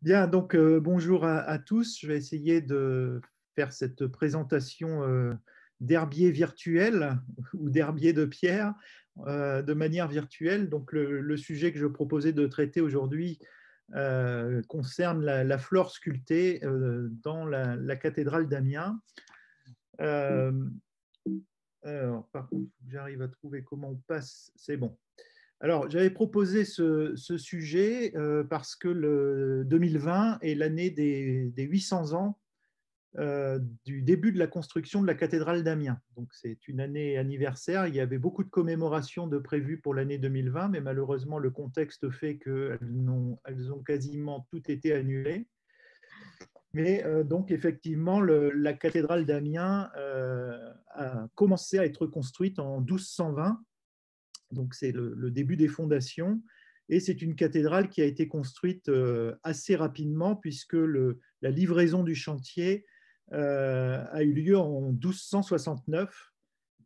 Bien, donc bonjour à tous. Je vais essayer de faire cette présentation d'herbier virtuel ou d'herbier de pierre de manière virtuelle. Donc le sujet que je proposais de traiter aujourd'hui concerne la flore sculptée dans la cathédrale d'Amiens. Euh, alors, par contre, j'arrive à trouver comment on passe. C'est bon. Alors, j'avais proposé ce sujet parce que le 2020 est l'année des 800 ans du début de la construction de la cathédrale d'Amiens. Donc, c'est une année anniversaire. Il y avait beaucoup de commémorations de prévues pour l'année 2020, mais malheureusement, le contexte fait qu'elles ont quasiment toutes été annulées. Mais donc, effectivement, la cathédrale d'Amiens a commencé à être construite en 1220. Donc, c'est le début des fondations. Et c'est une cathédrale qui a été construite assez rapidement, puisque la livraison du chantier a eu lieu en 1269.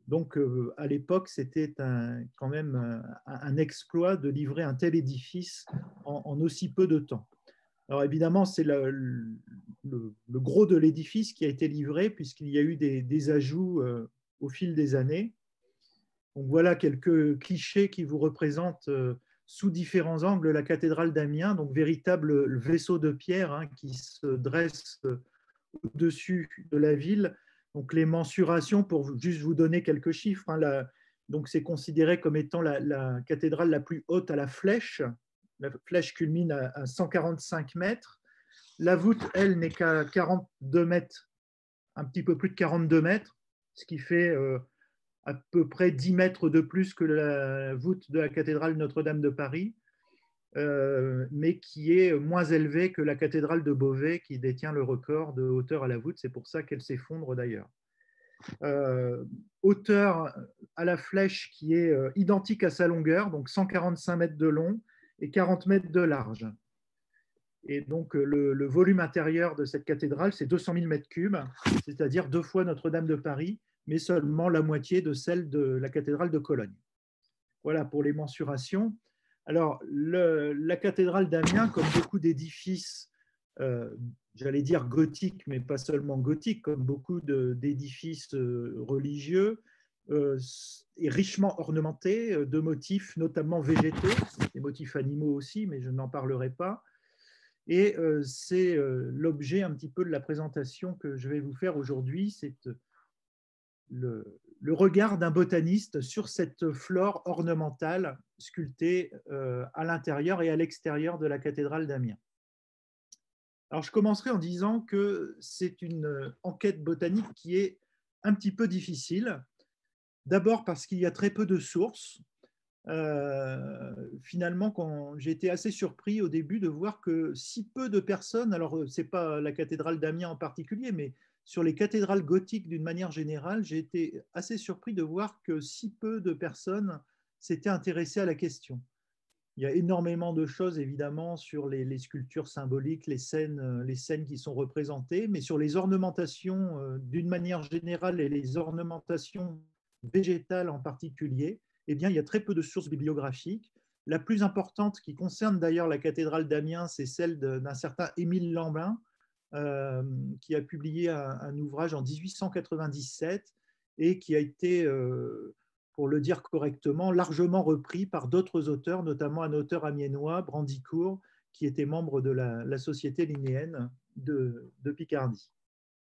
Donc, à l'époque, c'était quand même un exploit de livrer un tel édifice en aussi peu de temps. Alors, évidemment, c'est le gros de l'édifice qui a été livré, puisqu'il y a eu des ajouts au fil des années. Donc voilà quelques clichés qui vous représentent sous différents angles la cathédrale d'Amiens, donc véritable vaisseau de pierre qui se dresse au-dessus de la ville. Donc les mensurations, pour juste vous donner quelques chiffres, donc c'est considéré comme étant la cathédrale la plus haute à la flèche. La flèche culmine à 145 mètres. La voûte, elle, n'est qu'à 42 mètres, un petit peu plus de 42 mètres, ce qui fait à peu près 10 mètres de plus que la voûte de la cathédrale Notre-Dame de Paris, mais qui est moins élevée que la cathédrale de Beauvais, qui détient le record de hauteur à la voûte. C'est pour ça qu'elle s'effondre d'ailleurs. Hauteur à la flèche qui est identique à sa longueur, donc 145 mètres de long et 40 mètres de large. Et donc, le volume intérieur de cette cathédrale, c'est 200 000 mètres cubes, c'est-à-dire 2 fois Notre-Dame de Paris, mais seulement la moitié de celle de la cathédrale de Cologne. Voilà pour les mensurations. Alors, la cathédrale d'Amiens, comme beaucoup d'édifices, j'allais dire gothiques, mais pas seulement gothiques, comme beaucoup d'édifices religieux, est richement ornementée de motifs, notamment végétaux, des motifs animaux aussi, mais je n'en parlerai pas. Et c'est l'objet un petit peu de la présentation que je vais vous faire aujourd'hui, c'est le regard d'un botaniste sur cette flore ornementale sculptée à l'intérieur et à l'extérieur de la cathédrale d'Amiens. Alors, je commencerai en disant que c'est une enquête botanique qui est un petit peu difficile. D'abord parce qu'il y a très peu de sources. Finalement, quand j'ai été assez surpris au début de voir que si peu de personnes, alors ce n'est pas la cathédrale d'Amiens en particulier, mais sur les cathédrales gothiques d'une manière générale, j'ai été assez surpris de voir que si peu de personnes s'étaient intéressées à la question. Il y a énormément de choses, évidemment, sur les sculptures symboliques, les scènes qui sont représentées, mais sur les ornementations d'une manière générale et les ornementations végétales en particulier, eh bien, il y a très peu de sources bibliographiques. La plus importante, qui concerne d'ailleurs la cathédrale d'Amiens, c'est celle d'un certain Émile Lambin, qui a publié un ouvrage en 1897 et qui a été pour le dire correctement, largement repris par d'autres auteurs, notamment un auteur amiénois, Brandicourt, qui était membre de la Société linéenne de Picardie,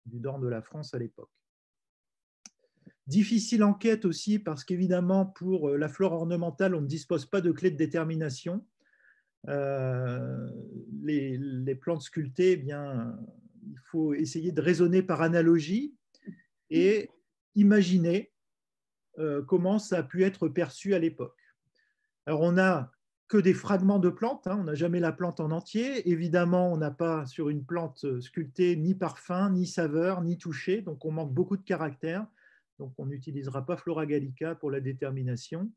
du nord de la France à l'époque. Difficile enquête aussi parce qu'évidemment, pour la flore ornementale, on ne dispose pas de clé de détermination. Les plantes sculptées, eh bien, il faut essayer de raisonner par analogie et imaginer comment ça a pu être perçu à l'époque. Alors, on n'a que des fragments de plantes, on n'a jamais la plante en entier. Évidemment, on n'a pas sur une plante sculptée ni parfum, ni saveur, ni toucher, donc on manque beaucoup de caractères. Donc, on n'utilisera pas Flora Gallica pour la détermination.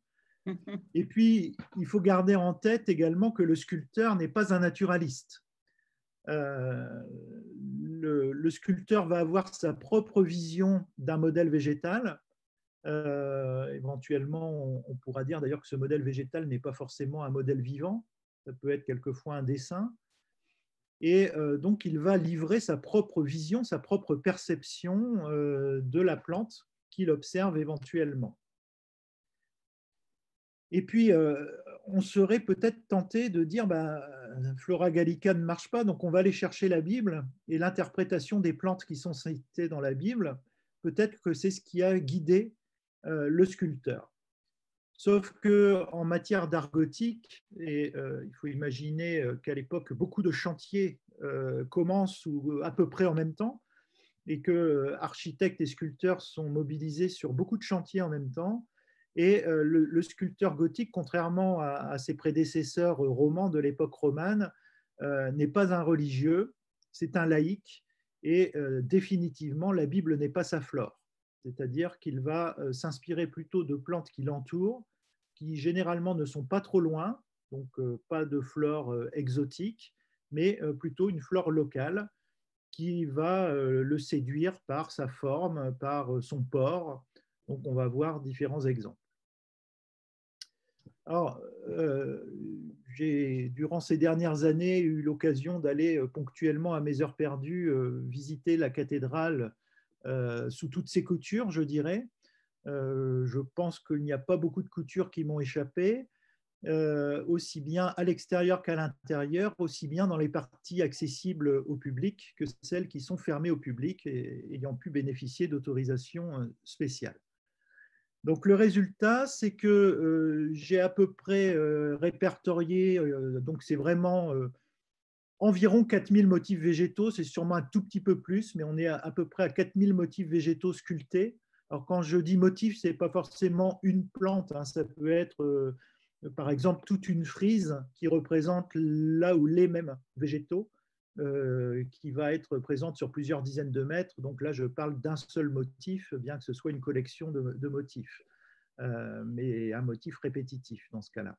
Et puis, il faut garder en tête également que le sculpteur n'est pas un naturaliste. Le sculpteur va avoir sa propre vision d'un modèle végétal. Éventuellement, on pourra dire d'ailleurs que ce modèle végétal n'est pas forcément un modèle vivant, ça peut être quelquefois un dessin. Et donc, il va livrer sa propre vision, sa propre perception de la plante qu'il observe éventuellement. Et puis, on serait peut-être tenté de dire, bah, Flora Gallica ne marche pas, donc on va aller chercher la Bible et l'interprétation des plantes qui sont citées dans la Bible. Peut-être que c'est ce qui a guidé le sculpteur. Sauf qu'en matière d'art gothique, et il faut imaginer qu'à l'époque, beaucoup de chantiers commencent ou à peu près en même temps, et que architectes et sculpteurs sont mobilisés sur beaucoup de chantiers en même temps. Et le sculpteur gothique, contrairement à ses prédécesseurs romans de l'époque romane, n'est pas un religieux, c'est un laïc, et définitivement, la Bible n'est pas sa flore. C'est-à-dire qu'il va s'inspirer plutôt de plantes qui l'entourent, qui généralement ne sont pas trop loin, donc pas de flore exotique, mais plutôt une flore locale qui va le séduire par sa forme, par son port. Donc, on va voir différents exemples. Alors, j'ai, durant ces dernières années, eu l'occasion d'aller ponctuellement à mes heures perdues visiter la cathédrale sous toutes ses coutures, je dirais. Je pense qu'il n'y a pas beaucoup de coutures qui m'ont échappé. Aussi bien à l'extérieur qu'à l'intérieur, aussi bien dans les parties accessibles au public que celles qui sont fermées au public et ayant pu bénéficier d'autorisations spéciales. Donc le résultat, c'est que j'ai à peu près répertorié, donc c'est vraiment environ 4000 motifs végétaux, c'est sûrement un tout petit peu plus, mais on est à peu près à 4000 motifs végétaux sculptés. Alors quand je dis motif, ce n'est pas forcément une plante, hein, ça peut être par exemple toute une frise qui représente là ou les mêmes végétaux, qui va être présente sur plusieurs dizaines de mètres. Donc là, je parle d'un seul motif, bien que ce soit une collection de motifs, mais un motif répétitif dans ce cas-là.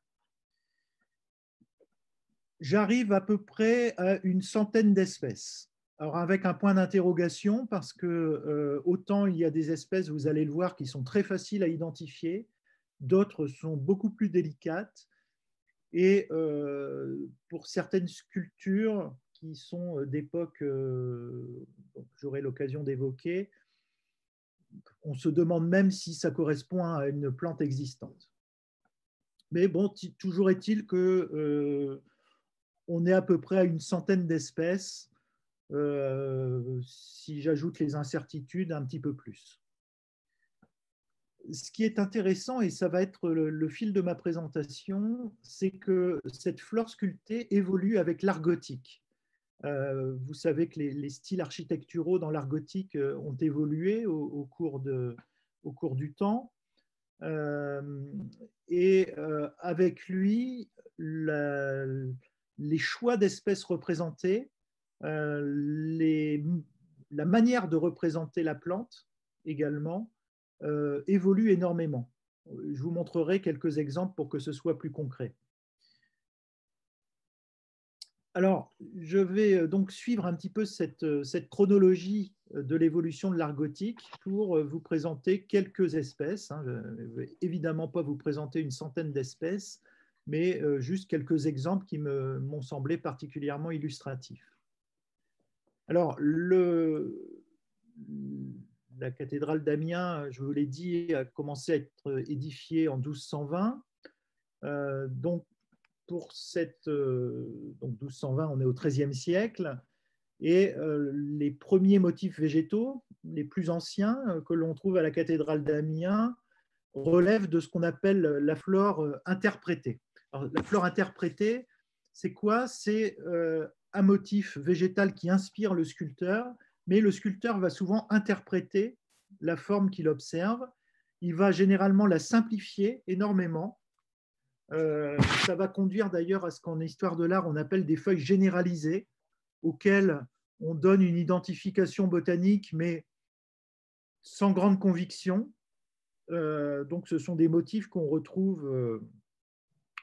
J'arrive à peu près à une centaine d'espèces. Alors avec un point d'interrogation parce que autant il y a des espèces, vous allez le voir, qui sont très faciles à identifier, d'autres sont beaucoup plus délicates. Et pour certaines sculptures qui sont d'époque, j'aurai l'occasion d'évoquer, on se demande même si ça correspond à une plante existante. Mais bon, toujours est-il que on est à peu près à une centaine d'espèces, si j'ajoute les incertitudes, un petit peu plus. Ce qui est intéressant, et ça va être le fil de ma présentation, c'est que cette flore sculptée évolue avec l'art gothique. Vous savez que les styles architecturaux dans l'art gothique ont évolué au cours du temps. Et avec lui, les choix d'espèces représentées, la manière de représenter la plante également évolue énormément. Je vous montrerai quelques exemples pour que ce soit plus concret. Alors, je vais donc suivre un petit peu cette chronologie de l'évolution de l'art gothique pour vous présenter quelques espèces. Je ne vais évidemment pas vous présenter une centaine d'espèces, mais juste quelques exemples qui m'ont semblé particulièrement illustratifs. Alors, la cathédrale d'Amiens, je vous l'ai dit, a commencé à être édifiée en 1220. Donc, pour donc 1220, on est au XIIIe siècle, et les premiers motifs végétaux, les plus anciens que l'on trouve à la cathédrale d'Amiens, relèvent de ce qu'on appelle la flore interprétée. Alors, la flore interprétée, c'est quoi? C'est un motif végétal qui inspire le sculpteur, mais le sculpteur va souvent interpréter la forme qu'il observe. Il va généralement la simplifier énormément. Ça va conduire d'ailleurs à ce qu'en histoire de l'art, on appelle des feuilles généralisées, auxquelles on donne une identification botanique, mais sans grande conviction. Donc, ce sont des motifs qu'on retrouve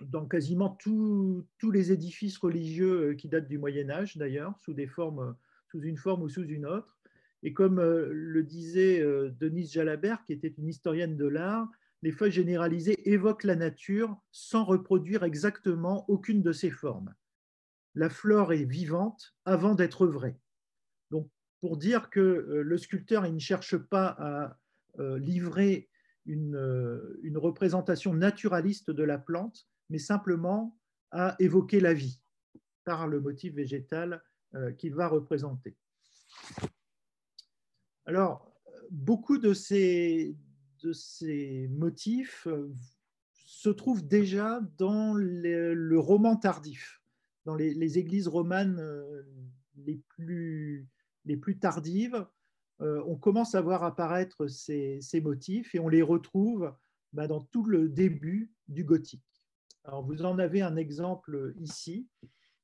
dans quasiment tous les édifices religieux qui datent du Moyen-Âge, d'ailleurs, sous une forme ou sous une autre. Et comme le disait Denise Jalabert, qui était une historienne de l'art, les feuilles généralisées évoquent la nature sans reproduire exactement aucune de ses formes. la flore est vivante avant d'être vraie. Donc, pour dire que le sculpteur il ne cherche pas à livrer une représentation naturaliste de la plante, mais simplement à évoquer la vie par le motif végétal qu'il va représenter. Alors, beaucoup de ces motifs se trouvent déjà dans le roman tardif, dans les églises romanes les plus tardives. On commence à voir apparaître ces motifs et on les retrouve dans tout le début du gothique. Alors, vous en avez un exemple ici.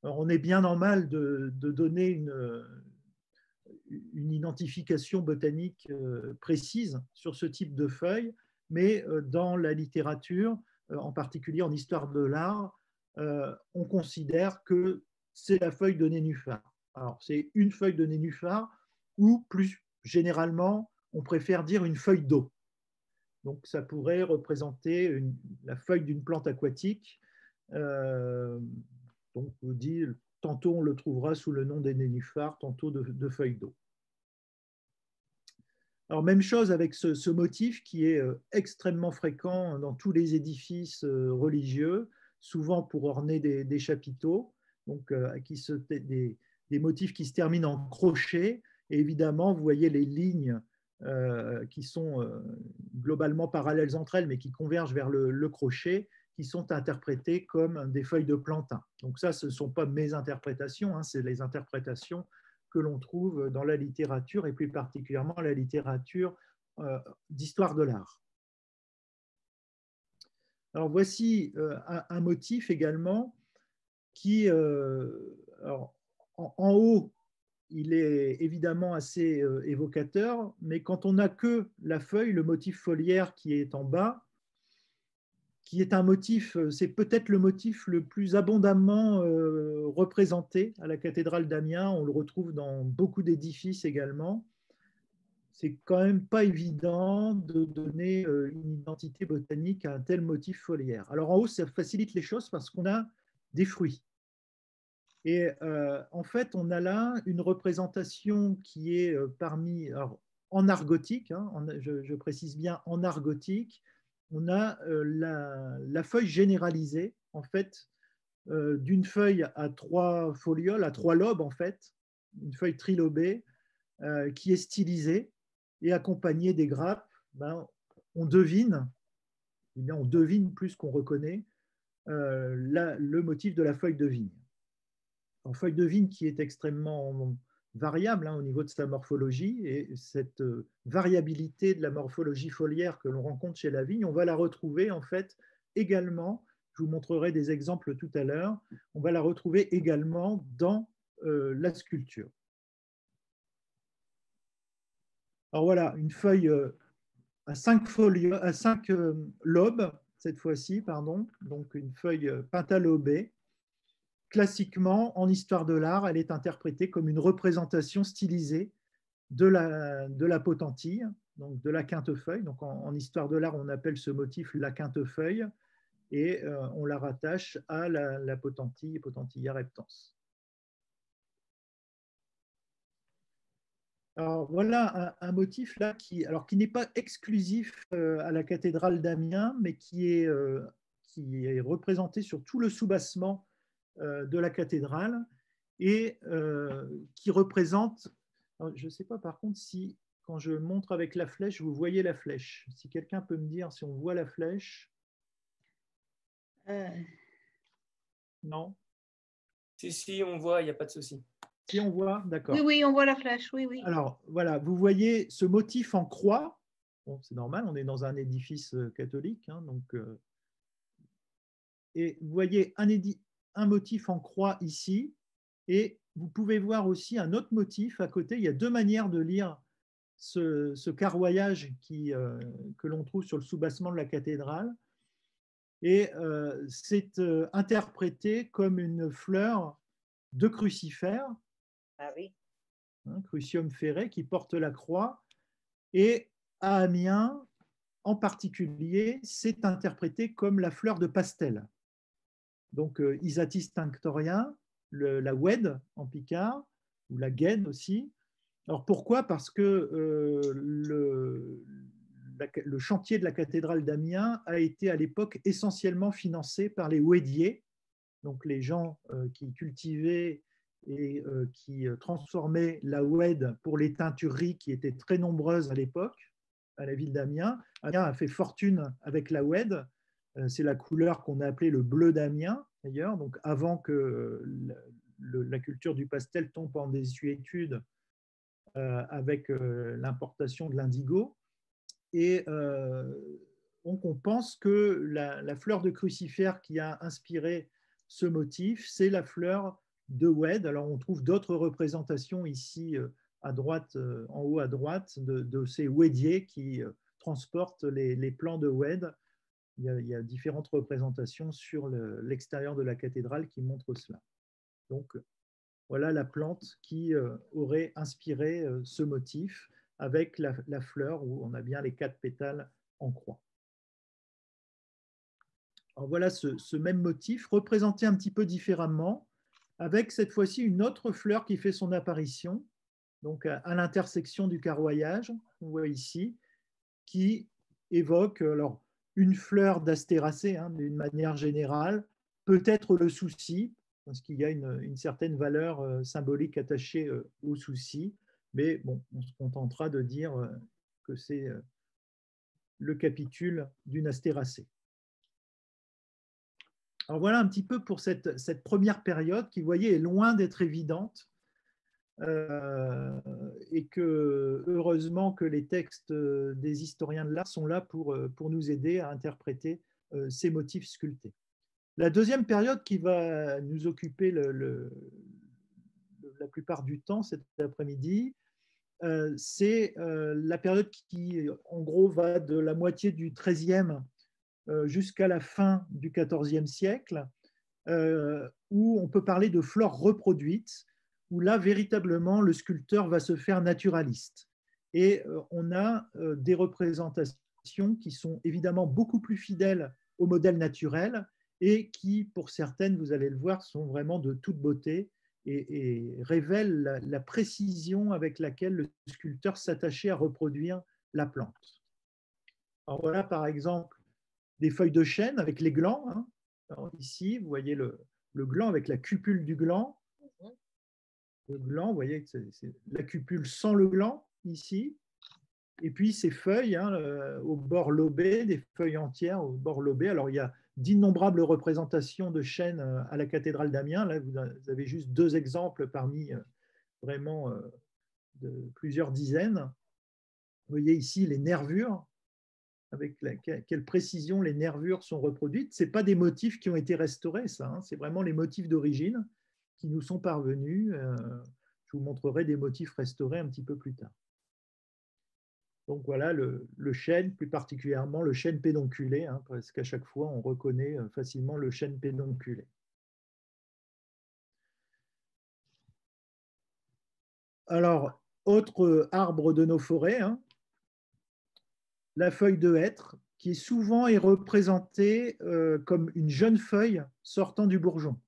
Alors, on est bien normal de donner une identification botanique précise sur ce type de feuilles, mais dans la littérature, en particulier en histoire de l'art, on considère que c'est la feuille de nénuphar. Alors, c'est une feuille de nénuphar ou plus généralement, on préfère dire une feuille d'eau. Donc, ça pourrait représenter la feuille d'une plante aquatique. Donc, on dit, tantôt on le trouvera sous le nom des nénuphars, tantôt de feuilles d'eau. Alors, même chose avec ce motif qui est extrêmement fréquent dans tous les édifices religieux, souvent pour orner des chapiteaux, donc des motifs qui se terminent en crochet. Et évidemment, vous voyez les lignes qui sont globalement parallèles entre elles, mais qui convergent vers le crochet, qui sont interprétées comme des feuilles de plantain. Donc ça, ce ne sont pas mes interprétations, hein, c'est les interprétations que l'on trouve dans la littérature, et plus particulièrement la littérature d'histoire de l'art. Alors voici un motif également qui, alors, en haut, il est évidemment assez évocateur, mais quand on n'a que la feuille, le motif foliaire qui est en bas, qui est un motif, c'est peut-être le motif le plus abondamment représenté à la cathédrale d'Amiens. On le retrouve dans beaucoup d'édifices également. C'est quand même pas évident de donner une identité botanique à un tel motif foliaire. Alors en haut, ça facilite les choses parce qu'on a des fruits. Et en fait, on a là une représentation qui est alors, en art gothique, hein, je précise bien en art gothique, on a la feuille généralisée, en fait, d'une feuille à 3 folioles, à 3 lobes, en fait, une feuille trilobée qui est stylisée et accompagnée des grappes. On devine, eh bien, on devine plus qu'on reconnaît le motif de la feuille de vigne. En feuille de vigne qui est extrêmement variable hein, au niveau de sa morphologie, et cette variabilité de la morphologie foliaire que l'on rencontre chez la vigne, on va la retrouver en fait également, je vous montrerai des exemples tout à l'heure, on va la retrouver également dans la sculpture. Alors voilà, une feuille à 5 lobes, cette fois-ci, pardon, donc une feuille pentalobée. Classiquement, en histoire de l'art, elle est interprétée comme une représentation stylisée de la potentille, donc de la quintefeuille. Donc en histoire de l'art, on appelle ce motif la quintefeuille, et on la rattache à la potentille, Potentilla reptans. Alors voilà un motif là qui n'est pas exclusif à la cathédrale d'Amiens, mais qui est représenté sur tout le soubassement de la cathédrale et qui représente, je ne sais pas par contre si quand je montre avec la flèche, vous voyez la flèche. Si quelqu'un peut me dire si on voit la flèche. Non. Si, on voit, il n'y a pas de souci. Si on voit, d'accord. Oui, oui, on voit la flèche, oui, oui. Alors voilà, vous voyez ce motif en croix. Bon, c'est normal, on est dans un édifice catholique, hein, donc. Et vous voyez un motif en croix ici, et vous pouvez voir aussi un autre motif à côté. Il y a deux manières de lire ce carroyage que l'on trouve sur le soubassement de la cathédrale. Et c'est interprété comme une fleur de crucifère, ah oui. Hein, Crucium ferré, qui porte la croix. Et à Amiens, en particulier, c'est interprété comme la fleur de pastel. Donc Isatis tinctoria, la oued en picard, ou la guède aussi. Alors pourquoi? Parce que le chantier de la cathédrale d'Amiens a été à l'époque essentiellement financé par les ouediers, donc les gens qui cultivaient et qui transformaient la oued pour les teintureries qui étaient très nombreuses à l'époque, à la ville d'Amiens. Amiens a fait fortune avec la oued. C'est la couleur qu'on a appelée le bleu d'Amiens, d'ailleurs, donc avant que la culture du pastel tombe en désuétude avec l'importation de l'indigo. Et donc on pense que la fleur de crucifère qui a inspiré ce motif, c'est la fleur de oued. Alors on trouve d'autres représentations ici à droite, en haut à droite, de ces ouediers qui transportent les plants de oued. Il y a différentes représentations sur l'extérieur de la cathédrale qui montrent cela. Donc voilà la plante qui aurait inspiré ce motif avec la fleur où on a bien les 4 pétales en croix. Alors voilà ce même motif représenté un petit peu différemment avec cette fois-ci une autre fleur qui fait son apparition, donc à l'intersection du carroyage, on voit ici, qui évoque alors, une fleur d'astéracée, hein, d'une manière générale, peut-être le souci, parce qu'il y a une certaine valeur symbolique attachée au souci, mais bon, on se contentera de dire que c'est le capitule d'une astéracée. Alors voilà un petit peu pour cette première période qui, vous voyez, est loin d'être évidente et que heureusement que les textes des historiens de l'art sont là pour nous aider à interpréter ces motifs sculptés. La deuxième période qui va nous occuper la plupart du temps cet après-midi, c'est la période qui, en gros, va de la moitié du XIIIe jusqu'à la fin du XIVe siècle, où on peut parler de flore reproduite, où là, véritablement, le sculpteur va se faire naturaliste. Et on a des représentations qui sont évidemment beaucoup plus fidèles au modèle naturel et qui, pour certaines, vous allez le voir, sont vraiment de toute beauté et révèlent la précision avec laquelle le sculpteur s'attachait à reproduire la plante. Alors voilà, par exemple, des feuilles de chêne avec les glands. Hein. Alors ici, vous voyez le gland avec la cupule du gland. Le gland, vous voyez que c'est la cupule sans le gland, ici. Et puis ces feuilles hein, au bord lobé, des feuilles entières au bord lobé. Alors il y a d'innombrables représentations de chêne à la cathédrale d'Amiens. Là, vous avez juste 2 exemples parmi vraiment de plusieurs dizaines. Vous voyez ici les nervures, avec quelle précision les nervures sont reproduites. Ce n'est pas des motifs qui ont été restaurés, ça. Hein. C'est vraiment les motifs d'origine qui nous sont parvenus. Je vous montrerai des motifs restaurés un petit peu plus tard. Donc voilà le chêne, plus particulièrement le chêne pédonculé, hein, parce qu'à chaque fois, on reconnaît facilement le chêne pédonculé. Alors, autre arbre de nos forêts, hein, la feuille de hêtre, qui souvent est représentée comme une jeune feuille sortant du bourgeon.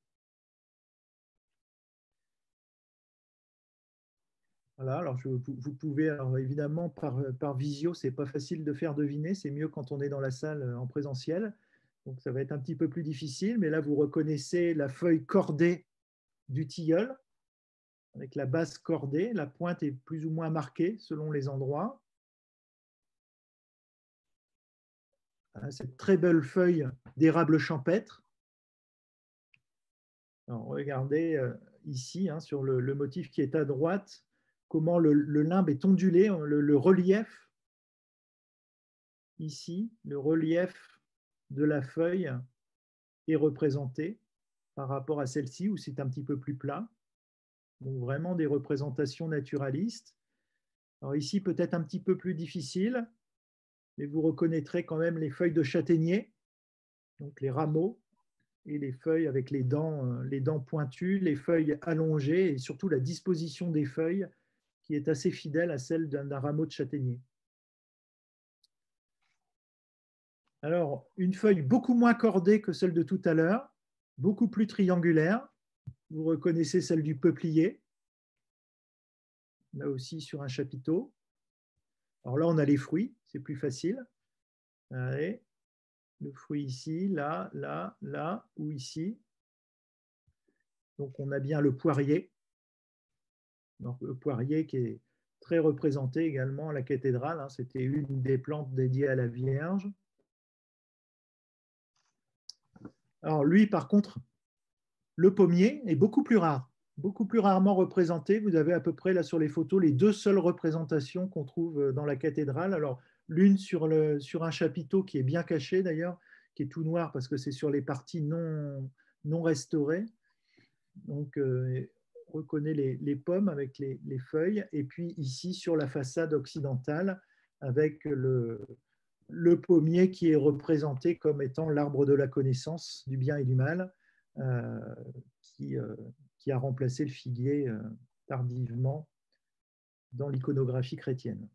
Voilà, alors vous pouvez, alors évidemment, par visio, ce n'est pas facile de faire deviner, c'est mieux quand on est dans la salle en présentiel, donc ça va être un petit peu plus difficile, mais là, vous reconnaissez la feuille cordée du tilleul, avec la base cordée, la pointe est plus ou moins marquée selon les endroits. Cette très belle feuille d'érable champêtre. Alors, regardez ici, hein, sur le motif qui est à droite, comment le limbe est ondulé, le relief, ici, le relief de la feuille est représenté par rapport à celle-ci, où c'est un petit peu plus plat. Donc, vraiment des représentations naturalistes. Alors ici, peut-être un petit peu plus difficile, mais vous reconnaîtrez quand même les feuilles de châtaignier, donc les rameaux, et les feuilles avec les dents pointues, les feuilles allongées, et surtout la disposition des feuilles qui est assez fidèle à celle d'un rameau de châtaignier. Alors, une feuille beaucoup moins cordée que celle de tout à l'heure, beaucoup plus triangulaire, vous reconnaissez celle du peuplier, là aussi sur un chapiteau. Alors là, on a les fruits, c'est plus facile. Allez, le fruit ici, là, là, là ou ici. Donc, on a bien le poirier. Donc, le poirier qui est très représenté également à la cathédrale. Hein. C'était une des plantes dédiées à la Vierge. Alors, lui, par contre, le pommier est beaucoup plus rare, beaucoup plus rarement représenté. Vous avez à peu près là sur les photos les deux seules représentations qu'on trouve dans la cathédrale. Alors, l'une sur un chapiteau qui est bien caché d'ailleurs, qui est tout noir parce que c'est sur les parties non restaurées. Donc, on reconnaît les pommes avec les feuilles. Et puis ici, sur la façade occidentale, avec le pommier qui est représenté comme étant l'arbre de la connaissance du bien et du mal, qui a remplacé le figuier tardivement dans l'iconographie chrétienne.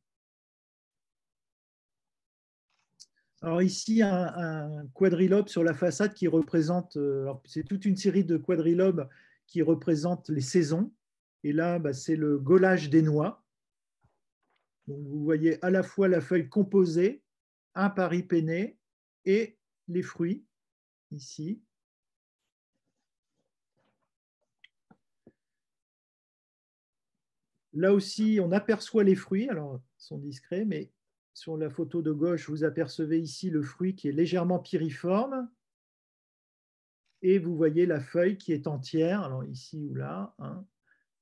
Alors ici, un quadrilobe sur la façade qui représente, c'est toute une série de quadrilobes qui représentent les saisons. Et là, c'est le gaulage des noix. Donc, vous voyez à la fois la feuille composée, un paripenné et les fruits, ici. Là aussi, on aperçoit les fruits, alors ils sont discrets, mais sur la photo de gauche, vous apercevez ici le fruit qui est légèrement piriforme. Et vous voyez la feuille qui est entière, alors ici ou là, hein,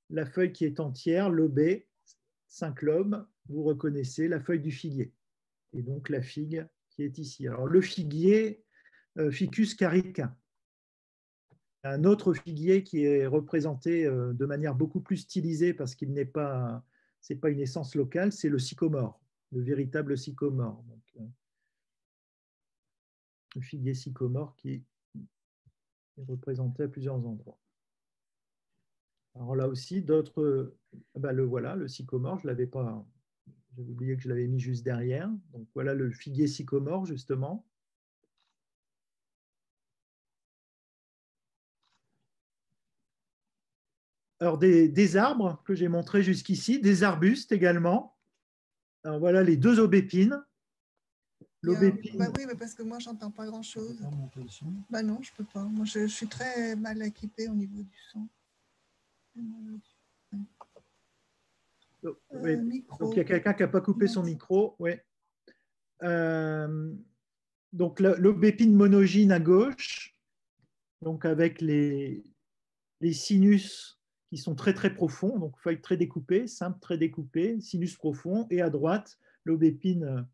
la feuille qui est entière, lobée, 5 lobes, vous reconnaissez la feuille du figuier. Et donc la figue qui est ici. Alors le figuier, Ficus carica. Un autre figuier qui est représenté de manière beaucoup plus stylisée parce qu'il n'est pas, c'est pas une essence locale, c'est le sycomore, le véritable sycomore. Donc, le figuier sycomore qui est représenté à plusieurs endroits. Alors là aussi, d'autres, le voilà, le sycomore, je l'avais pas, j'avais oublié que je l'avais mis juste derrière. Donc voilà le figuier sycomore justement. Alors des arbres que j'ai montrés jusqu'ici, des arbustes également. Alors voilà les deux aubépines. L'aubépine. Bah oui, mais parce que moi, j'entends pas grand-chose. Bah non, je peux pas. Moi, je suis très mal équipée au niveau du son. Donc il y a quelqu'un qui n'a pas coupé son micro. Ouais. Donc l'aubépine monogyne à gauche, donc avec les sinus qui sont très très profonds, donc feuilles très découpées, simples très découpées, sinus profond, et à droite l'aubépine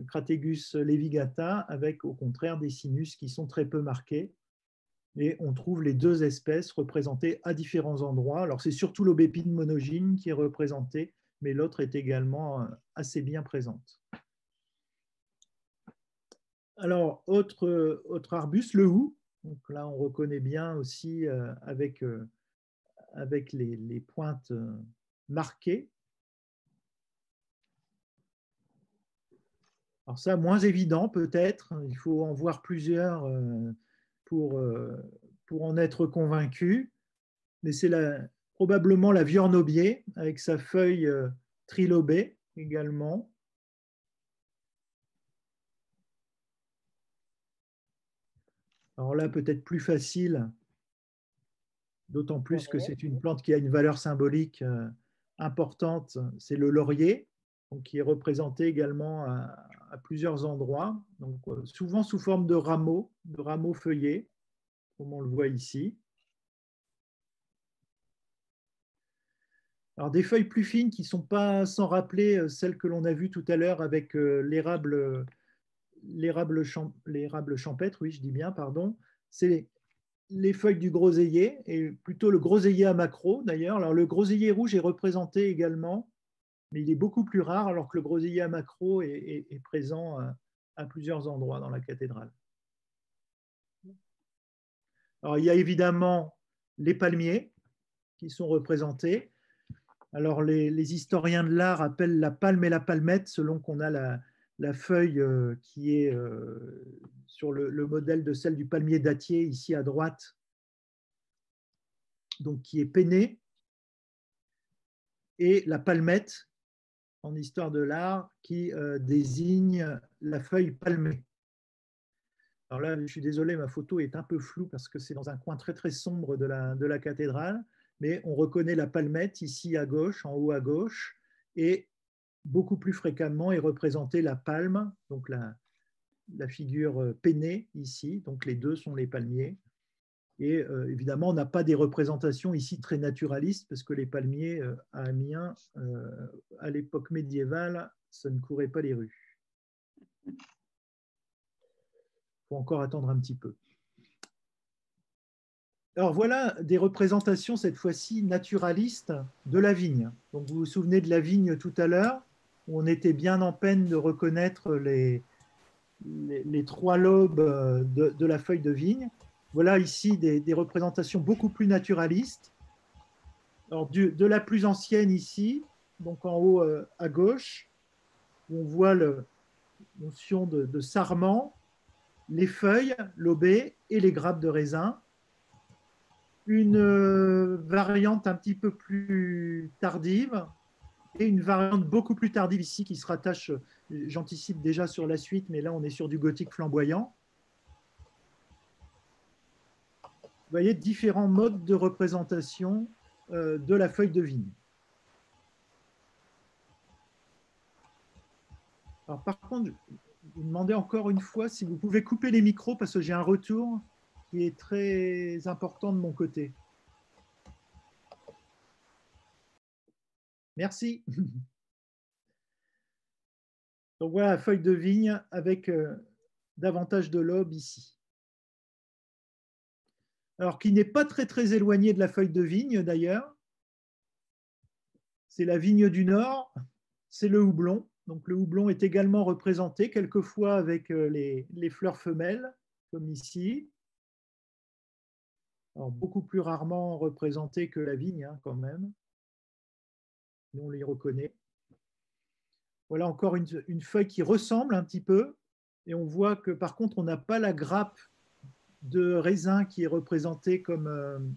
Crategus levigata avec au contraire des sinus qui sont très peu marqués. Et on trouve les deux espèces représentées à différents endroits. Alors c'est surtout l'aubépine monogyne qui est représentée, mais l'autre est également assez bien présente. Alors, autre arbuste, le hou. Donc là, on reconnaît bien aussi avec les pointes marquées. Alors ça, moins évident peut-être. Il faut en voir plusieurs pour en être convaincu. Mais c'est probablement la viornobier avec sa feuille trilobée également. Alors là, peut-être plus facile, d'autant plus que c'est une plante qui a une valeur symbolique importante, c'est le laurier, donc qui est représenté également à plusieurs endroits, donc souvent sous forme de rameaux feuillés, comme on le voit ici. Alors des feuilles plus fines qui ne sont pas sans rappeler celles que l'on a vues tout à l'heure avec l'érable champêtre, oui, je dis bien, pardon, c'est les feuilles du groseillier, et plutôt le groseillier à macro d'ailleurs. Alors le groseillier rouge est représenté également, mais il est beaucoup plus rare, alors que le groseillier à macro est présent à plusieurs endroits dans la cathédrale. Alors il y a évidemment les palmiers qui sont représentés. Alors les historiens de l'art appellent la palme et la palmette selon qu'on a la feuille qui est sur le modèle de celle du palmier dattier ici à droite, donc qui est peinée, et la palmette, en histoire de l'art, qui désigne la feuille palmée. Alors là, je suis désolé, ma photo est un peu floue parce que c'est dans un coin très très sombre de la cathédrale, mais on reconnaît la palmette ici à gauche, en haut à gauche, et beaucoup plus fréquemment est représentée la palme, donc la figure peinée ici, donc les deux sont les palmiers. Et évidemment, on n'a pas des représentations ici très naturalistes parce que les palmiers à Amiens, à l'époque médiévale, ça ne courait pas les rues. Il faut encore attendre un petit peu. Alors voilà des représentations cette fois-ci naturalistes de la vigne. Donc vous vous souvenez de la vigne tout à l'heure, où on était bien en peine de reconnaître les trois lobes de la feuille de vigne. Voilà ici des représentations beaucoup plus naturalistes. Alors, de la plus ancienne ici, donc en haut à gauche, où on voit la notion de sarment, les feuilles lobées et les grappes de raisin. Une variante un petit peu plus tardive et une variante beaucoup plus tardive ici qui se rattache, j'anticipe déjà sur la suite, mais là on est sur du gothique flamboyant. Vous voyez différents modes de représentation de la feuille de vigne. Alors, par contre, vous demandez encore une fois si vous pouvez couper les micros parce que j'ai un retour qui est très important de mon côté. Merci. Donc voilà la feuille de vigne avec davantage de lobes ici. Alors, qui n'est pas très très éloigné de la feuille de vigne d'ailleurs. C'est la vigne du Nord, c'est le houblon. Donc le houblon est également représenté quelquefois avec les fleurs femelles, comme ici. Alors, beaucoup plus rarement représenté que la vigne, hein, quand même. Mais on les reconnaît. Voilà encore une feuille qui ressemble un petit peu. Et on voit que par contre, on n'a pas la grappe de raisin qui est représentée comme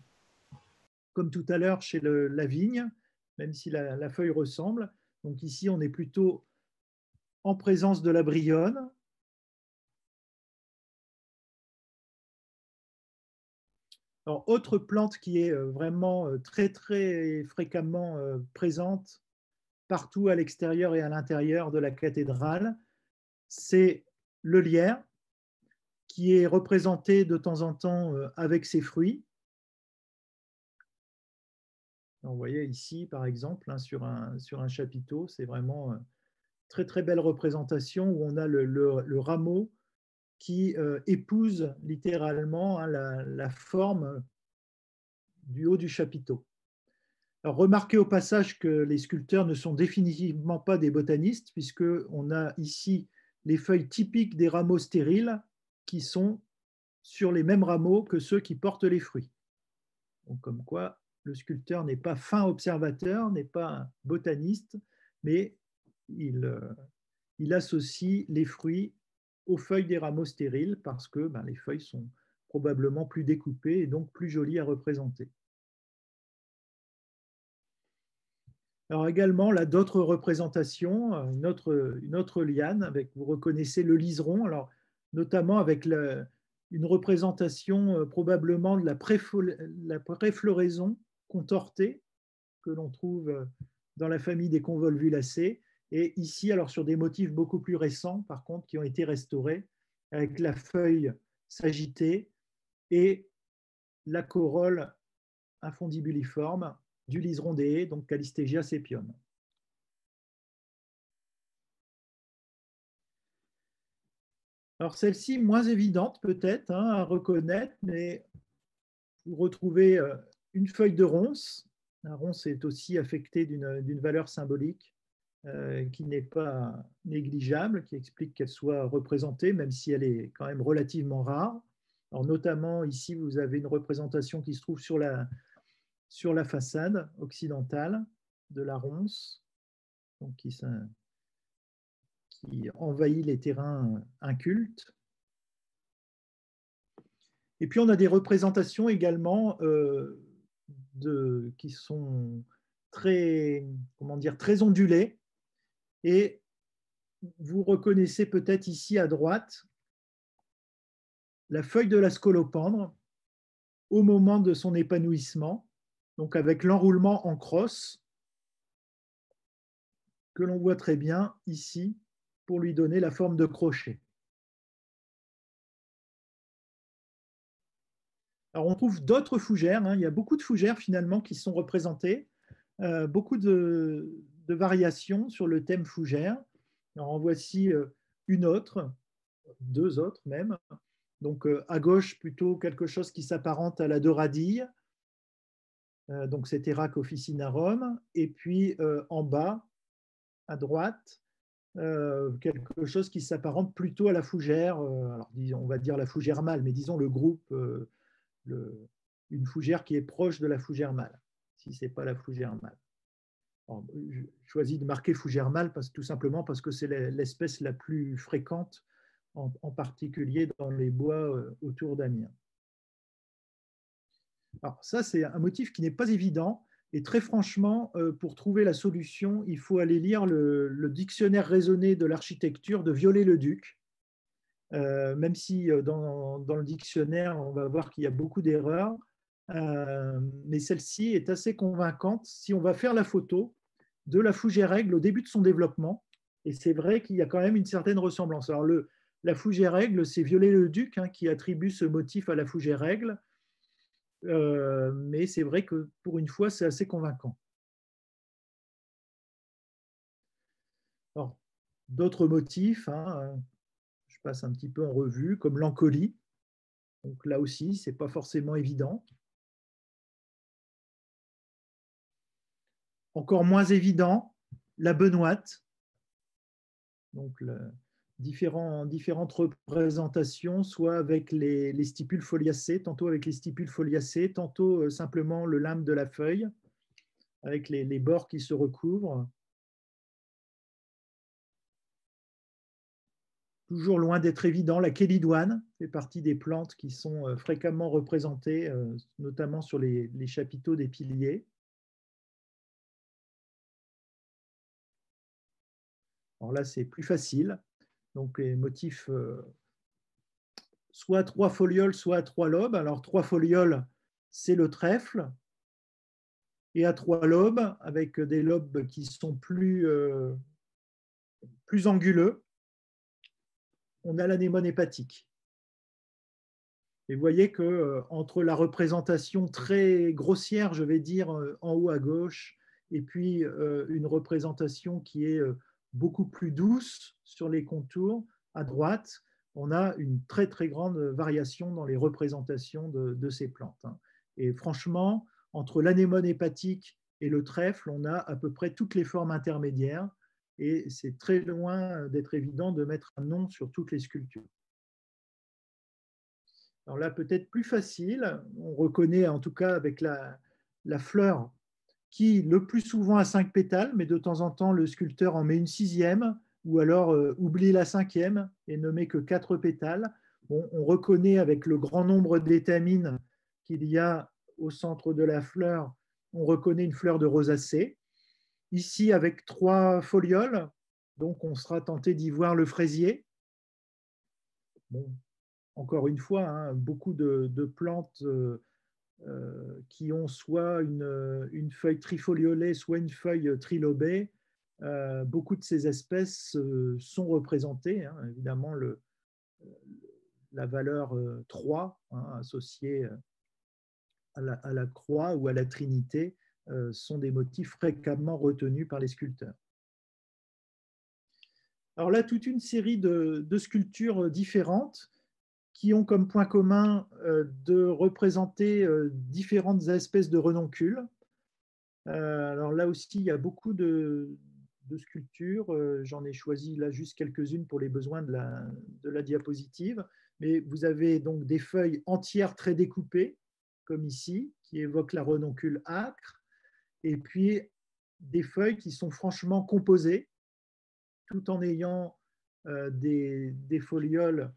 tout à l'heure chez la vigne, même si la feuille ressemble. Donc ici, on est plutôt en présence de la brionne. Alors, autre plante qui est vraiment très, très fréquemment présente partout à l'extérieur et à l'intérieur de la cathédrale, c'est le lierre, qui est représenté de temps en temps avec ses fruits. Vous voyez ici, par exemple, hein, sur un chapiteau, c'est vraiment très, très belle représentation où on a le rameau qui épouse littéralement hein, la forme du haut du chapiteau. Alors, remarquez au passage que les sculpteurs ne sont définitivement pas des botanistes, puisqu'on a ici les feuilles typiques des rameaux stériles qui sont sur les mêmes rameaux que ceux qui portent les fruits. Donc, comme quoi, le sculpteur n'est pas fin observateur, n'est pas un botaniste, mais il associe les fruits aux feuilles des rameaux stériles parce que les feuilles sont probablement plus découpées et donc plus jolies à représenter. Alors également, là, d'autres représentations, une autre liane, vous reconnaissez le liseron, alors, notamment avec une représentation probablement de la préfloraison contortée que l'on trouve dans la famille des convolvulacées. Et ici, alors sur des motifs beaucoup plus récents, par contre, qui ont été restaurés, avec la feuille s'agiter et la corolle infondibuliforme du liseron des haies, donc Calistegia sepium. Alors celle-ci, moins évidente peut-être hein, à reconnaître, mais vous retrouvez une feuille de ronce. La ronce est aussi affectée d'une valeur symbolique qui n'est pas négligeable, qui explique qu'elle soit représentée, même si elle est quand même relativement rare. Alors, notamment ici, vous avez une représentation qui se trouve sur la façade occidentale de la ronce, donc qui envahit les terrains incultes. Et puis on a des représentations également qui sont très, comment dire, très ondulés. Et vous reconnaissez peut-être ici à droite la feuille de la scolopendre au moment de son épanouissement, donc avec l'enroulement en crosse que l'on voit très bien ici pour lui donner la forme de crochet. Alors on trouve d'autres fougères, hein. Il y a beaucoup de fougères finalement qui sont représentées, beaucoup de variations sur le thème fougère. Alors en voici une autre, deux autres même. Donc à gauche plutôt quelque chose qui s'apparente à la doradille, donc c'est Erac officinarum, et puis en bas à droite quelque chose qui s'apparente plutôt à la fougère, alors disons, on va dire la fougère mâle, mais disons le groupe, une fougère qui est proche de la fougère mâle, si ce n'est pas la fougère mâle. Alors, je choisis de marquer fougère mâle tout simplement parce que c'est l'espèce la plus fréquente, en particulier dans les bois autour d'Amiens. Alors ça, c'est un motif qui n'est pas évident. Et très franchement, pour trouver la solution, il faut aller lire le dictionnaire raisonné de l'architecture de Viollet-le-Duc. Même si dans le dictionnaire, on va voir qu'il y a beaucoup d'erreurs, mais celle-ci est assez convaincante si on va faire la photo de la fougère aigle au début de son développement. Et c'est vrai qu'il y a quand même une certaine ressemblance. Alors la fougère aigle, c'est Viollet-le-Duc qui attribue ce motif à la fougère aigle. Mais c'est vrai que pour une fois, c'est assez convaincant. D'autres motifs, je passe un petit peu en revue, comme l'encolie. Donc là aussi, ce n'est pas forcément évident. Encore moins évident, la benoîte. Donc différentes représentations, soit avec les stipules foliacées, tantôt avec les stipules foliacées, tantôt simplement le limbe de la feuille, avec les bords qui se recouvrent. Toujours loin d'être évident, la chélidoine fait partie des plantes qui sont fréquemment représentées, notamment sur les chapiteaux des piliers. Alors là, c'est plus facile. Donc les motifs soit à 3 folioles, soit à 3 lobes. Alors 3 folioles, c'est le trèfle. Et à 3 lobes, avec des lobes qui sont plus anguleux, on a l'anémone hépatique. Et vous voyez qu'entre la représentation très grossière, je vais dire, en haut à gauche, et puis une représentation qui est beaucoup plus douce sur les contours à droite, on a une très très grande variation dans les représentations de ces plantes. Et franchement, entre l'anémone hépatique et le trèfle, on a à peu près toutes les formes intermédiaires, et c'est très loin d'être évident de mettre un nom sur toutes les sculptures. Alors là, peut-être plus facile, on reconnaît en tout cas avec la fleur qui, le plus souvent, a 5 pétales, mais de temps en temps, le sculpteur en met une 6e, ou alors oublie la 5e et ne met que 4 pétales. Bon, on reconnaît avec le grand nombre d'étamines qu'il y a au centre de la fleur, on reconnaît une fleur de rosacée. Ici, avec 3 folioles, donc on sera tenté d'y voir le fraisier. Bon, encore une fois, beaucoup de plantes qui ont soit une feuille trifoliolée, soit une feuille trilobée. Beaucoup de ces espèces sont représentées, évidemment la valeur 3 associée à la croix ou à la Trinité sont des motifs fréquemment retenus par les sculpteurs. Alors là, toute une série de sculptures différentes qui ont comme point commun de représenter différentes espèces de renoncules. Alors là aussi, il y a beaucoup de sculptures. J'en ai choisi là juste quelques-unes pour les besoins de la diapositive. Mais vous avez donc des feuilles entières très découpées, comme ici, qui évoquent la renoncule âcre, et puis des feuilles qui sont franchement composées, tout en ayant des folioles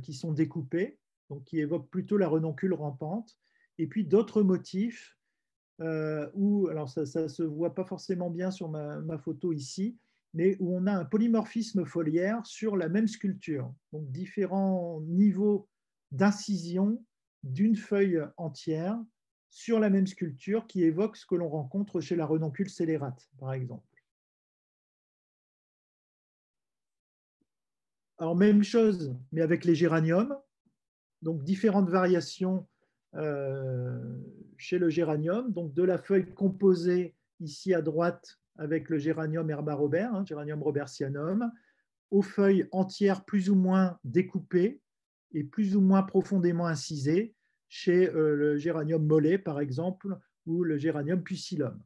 qui sont découpées, donc qui évoquent plutôt la renoncule rampante, et puis d'autres motifs où, alors ça ne se voit pas forcément bien sur ma photo ici, mais où on a un polymorphisme foliaire sur la même sculpture. Donc différents niveaux d'incision d'une feuille entière sur la même sculpture qui évoque ce que l'on rencontre chez la Renoncule scélérate, par exemple. Alors, même chose, mais avec les géraniums. Donc, différentes variations chez le géranium. Donc, de la feuille composée ici à droite avec le géranium herba robert, Géranium robertianum, aux feuilles entières plus ou moins découpées et plus ou moins profondément incisées chez le géranium mollet, par exemple, ou le géranium pusillum.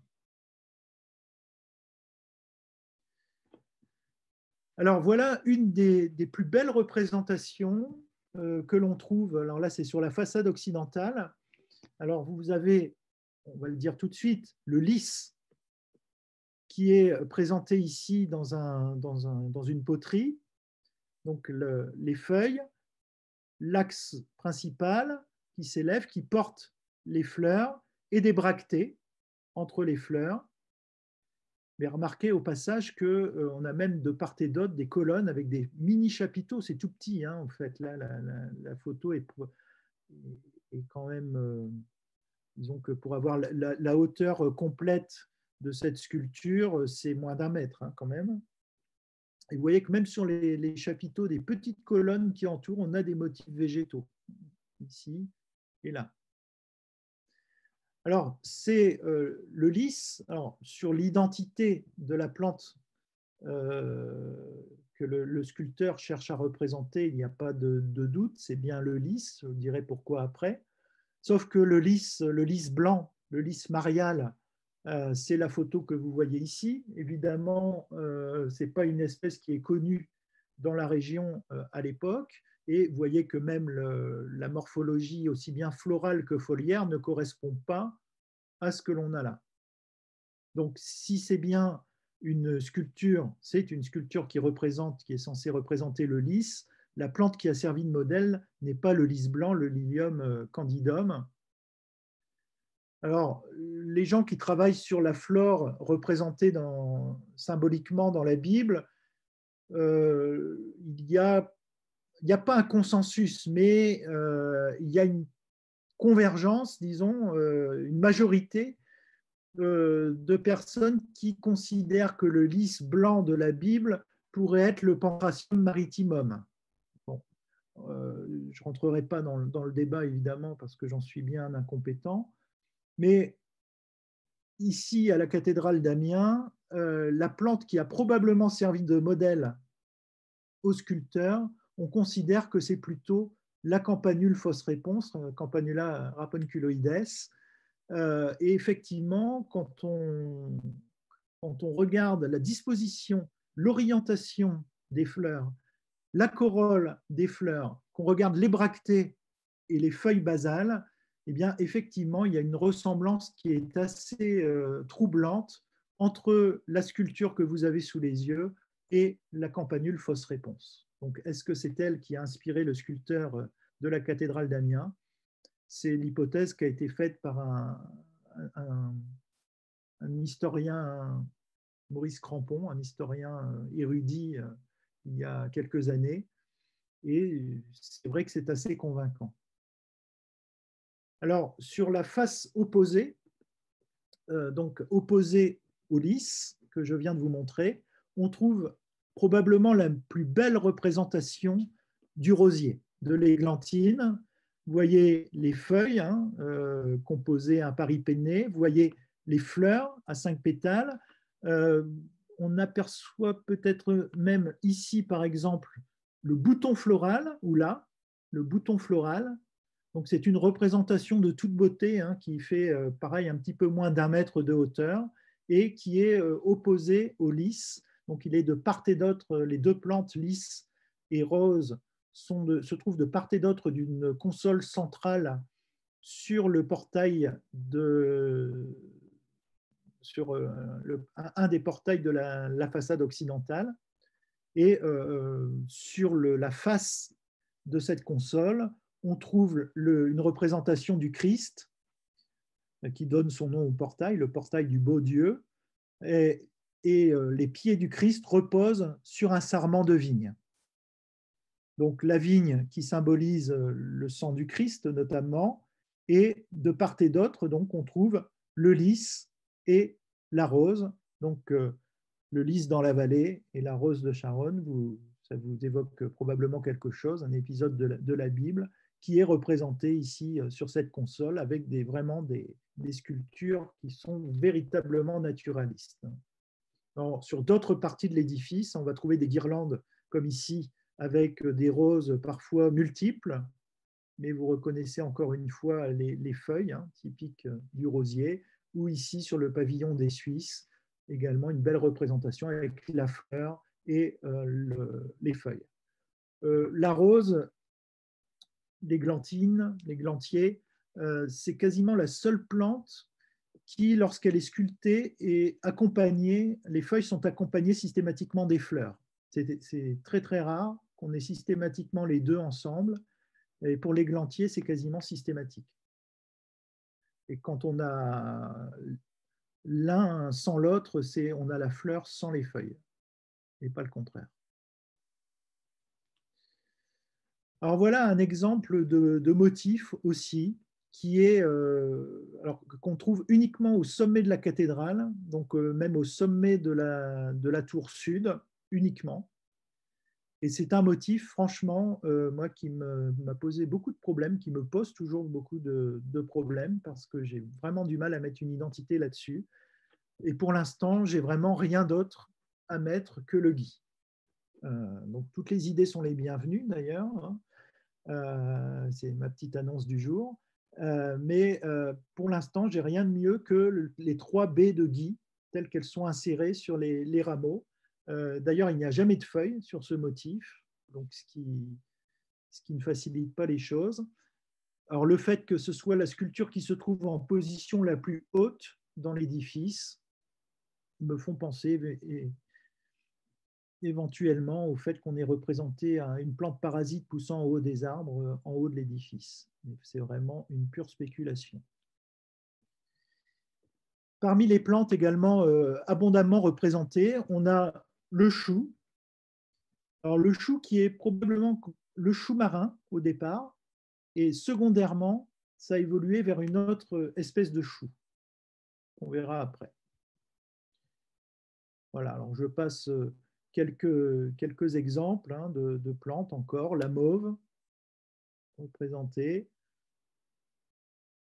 Alors voilà une des plus belles représentations que l'on trouve. Alors là, c'est sur la façade occidentale. Alors vous avez, on va le dire tout de suite, le lys qui est présenté ici dans une poterie. Donc les feuilles, l'axe principal qui s'élève, qui porte les fleurs et des bractées entre les fleurs. Mais remarquez au passage qu'on a même de part et d'autre des colonnes avec des mini-chapiteaux. C'est tout petit, en fait. Là, la photo est quand même... disons que pour avoir la hauteur complète de cette sculpture, c'est moins d'1 mètre, quand même. Et vous voyez que même sur les chapiteaux des petites colonnes qui entourent, on a des motifs végétaux, ici et là. Alors, c'est le lys. Alors, sur l'identité de la plante que le sculpteur cherche à représenter, il n'y a pas de doute, c'est bien le lys, je vous dirai pourquoi après. Sauf que le lys blanc, le lys marial, c'est la photo que vous voyez ici. Évidemment, ce n'est pas une espèce qui est connue dans la région à l'époque. Et vous voyez que même la morphologie, aussi bien florale que foliaire, ne correspond pas à ce que l'on a là. Donc, si c'est bien une sculpture, c'est une sculpture qui est censée représenter le lys. La plante qui a servi de modèle n'est pas le lys blanc, le Lilium candidum. Alors, les gens qui travaillent sur la flore représentée symboliquement dans la Bible, il n'y a pas un consensus, mais il y a une convergence, disons, une majorité de personnes qui considèrent que le lys blanc de la Bible pourrait être le Pancratium maritimum. Bon, je ne rentrerai pas dans le débat, évidemment, parce que j'en suis bien incompétent, mais ici, à la cathédrale d'Amiens, la plante qui a probablement servi de modèle aux sculpteurs, on considère que c'est plutôt la Campanule fausse réponse, Campanula rapunculoides. Et effectivement, quand on regarde la disposition, l'orientation des fleurs, la corolle des fleurs, qu'on regarde les bractées et les feuilles basales, eh bien, effectivement, il y a une ressemblance qui est assez troublante entre la sculpture que vous avez sous les yeux et la campanule fausse réponse. Donc, est-ce que c'est elle qui a inspiré le sculpteur de la cathédrale d'Amiens? C'est l'hypothèse qui a été faite par un historien, Maurice Crampon, un historien érudit il y a quelques années. Et c'est vrai que c'est assez convaincant. Alors, sur la face opposée, donc opposée au lys que je viens de vous montrer, on trouve probablement la plus belle représentation du rosier, de l'églantine. Vous voyez les feuilles composées un paripenné, vous voyez les fleurs à 5 pétales. On aperçoit peut-être même ici, par exemple, le bouton floral, ou là, le bouton floral. Donc, c'est une représentation de toute beauté qui fait, pareil, un petit peu moins d'1 mètre de hauteur et qui est opposé au lys. Donc, il est de part et d'autre, les deux plantes, lys et rose, se trouvent de part et d'autre d'une console centrale sur le portail sur un des portails de la façade occidentale. Et sur la face de cette console, on trouve une représentation du Christ, qui donne son nom au portail, le portail du beau Dieu. Et les pieds du Christ reposent sur un sarment de vigne. Donc la vigne qui symbolise le sang du Christ notamment, et de part et d'autre, donc on trouve le lys et la rose. Donc le lys dans la vallée et la rose de Sharon, ça vous évoque probablement quelque chose, un épisode de la Bible qui est représenté ici sur cette console avec vraiment des sculptures qui sont véritablement naturalistes. Alors, sur d'autres parties de l'édifice, on va trouver des guirlandes comme ici, avec des roses parfois multiples, mais vous reconnaissez encore une fois les feuilles typiques du rosier, ou ici sur le pavillon des Suisses, également une belle représentation avec la fleur et les feuilles. La rose, l'églantine, l'églantier, c'est quasiment la seule plante qui, lorsqu'elle est sculptée, est accompagnée, les feuilles sont accompagnées systématiquement des fleurs. C'est très très rare qu'on ait systématiquement les deux ensemble. Et pour l'églantier, c'est quasiment systématique. Et quand on a l'un sans l'autre, on a la fleur sans les feuilles, et pas le contraire. Alors voilà un exemple de motif aussi, qui est qu'on trouve uniquement au sommet de la cathédrale, donc même au sommet de la tour sud, uniquement. Et c'est un motif, franchement, moi, qui m'a posé beaucoup de problèmes, qui me pose toujours beaucoup de problèmes, parce que j'ai vraiment du mal à mettre une identité là-dessus. Et pour l'instant, j'ai vraiment rien d'autre à mettre que le gui. Donc toutes les idées sont les bienvenues, d'ailleurs. C'est ma petite annonce du jour. Mais pour l'instant, j'ai rien de mieux que les 3 baies de gui, telles qu'elles sont insérées sur les rameaux. D'ailleurs, il n'y a jamais de feuilles sur ce motif, donc ce qui ne facilite pas les choses. Alors, le fait que ce soit la sculpture qui se trouve en position la plus haute dans l'édifice me font penser éventuellement au fait qu'on ait représenté une plante parasite poussant en haut des arbres, en haut de l'édifice. C'est vraiment une pure spéculation. Parmi les plantes également abondamment représentées, on a le chou. Alors le chou qui est probablement le chou marin au départ, et secondairement, ça a évolué vers une autre espèce de chou. On verra après. Voilà, alors je passe quelques exemples de plantes encore. La mauve, représentée.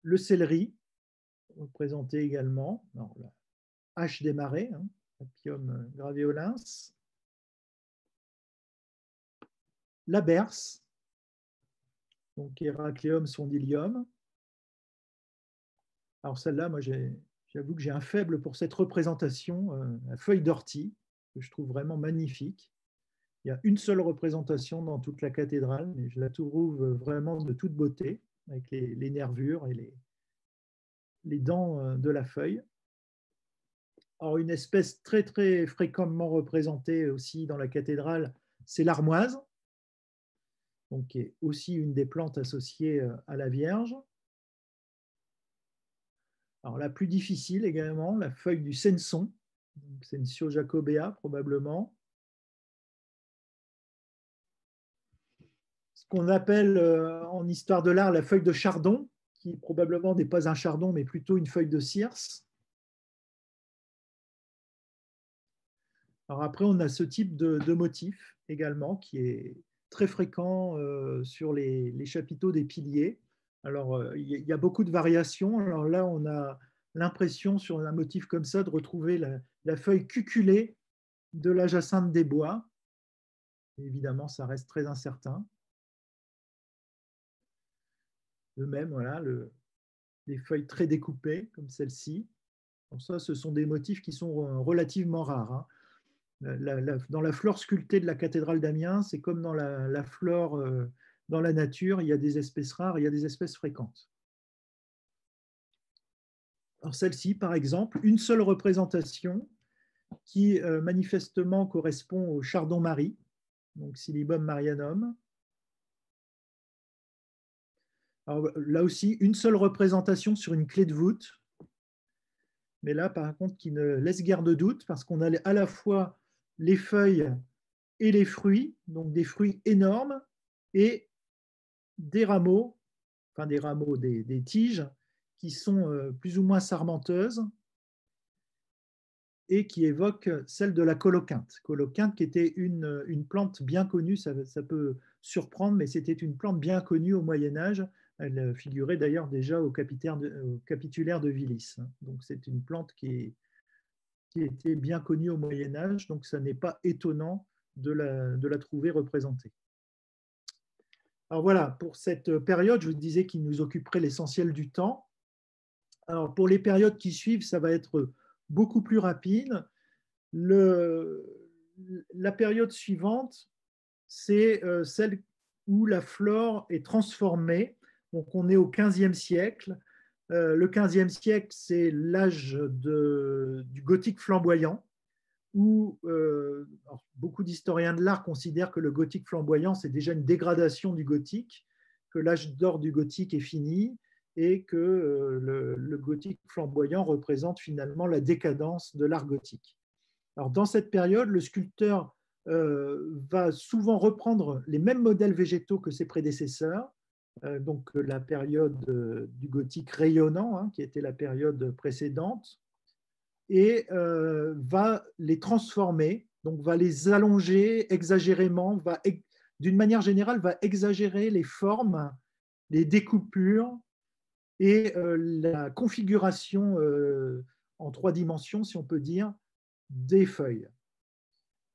Le céleri, représenté également. Alors, la hache des marais, Apium graveolens. La berce, donc Heracleum spondylium. Alors celle-là, moi j'avoue que j'ai un faible pour cette représentation, la feuille d'ortie, que je trouve vraiment magnifique. Il y a une seule représentation dans toute la cathédrale, mais je la trouve vraiment de toute beauté, avec les nervures et les dents de la feuille. Alors une espèce très très fréquemment représentée aussi dans la cathédrale, c'est l'armoise, donc qui est aussi une des plantes associées à la Vierge. Alors la plus difficile également, la feuille du senson, Sensio jacobea probablement. Ce qu'on appelle en histoire de l'art la feuille de chardon, qui probablement n'est pas un chardon, mais plutôt une feuille de cirse. Alors après, on a ce type de motif également, qui est très fréquent sur les chapiteaux des piliers. Alors, il y a beaucoup de variations. Alors là, on a l'impression, sur un motif comme ça, de retrouver la feuille cuculée de la jacinthe des bois. Évidemment, ça reste très incertain. De même, voilà, les feuilles très découpées, comme celle-ci. Ça, ce sont des motifs qui sont relativement rares. Dans la flore sculptée de la cathédrale d'Amiens, c'est comme dans la flore dans la nature, il y a des espèces rares, il y a des espèces fréquentes. Alors celle-ci, par exemple, une seule représentation qui manifestement correspond au chardon-marie, donc Silybum marianum. Alors, là aussi, une seule représentation sur une clé de voûte, mais là, par contre, qui ne laisse guère de doute, parce qu'on a à la fois les feuilles et les fruits, donc des fruits énormes, et des rameaux, enfin des tiges, qui sont plus ou moins sarmenteuses, et qui évoquent celle de la coloquinte. Coloquinte qui était une plante bien connue, ça peut surprendre, mais c'était une plante bien connue au Moyen-Âge. Elle figurait d'ailleurs déjà au capitulaire de Vilis. Donc c'est une plante qui était bien connue au Moyen-Âge, donc ça n'est pas étonnant de la trouver représentée. Alors voilà, pour cette période, je vous disais qu'il nous occuperait l'essentiel du temps. Alors pour les périodes qui suivent, ça va être beaucoup plus rapide. La période suivante, c'est celle où la flore est transformée. Donc on est au XVe siècle. Le XVe siècle, c'est l'âge du gothique flamboyant, où beaucoup d'historiens de l'art considèrent que le gothique flamboyant, c'est déjà une dégradation du gothique, que l'âge d'or du gothique est fini, et que le gothique flamboyant représente finalement la décadence de l'art gothique. Alors, dans cette période, le sculpteur va souvent reprendre les mêmes modèles végétaux que ses prédécesseurs, donc la période du gothique rayonnant, hein, qui était la période précédente, et va les transformer, donc va les allonger exagérément, d'une manière générale, va exagérer les formes, les découpures, et la configuration en 3 dimensions, si on peut dire, des feuilles.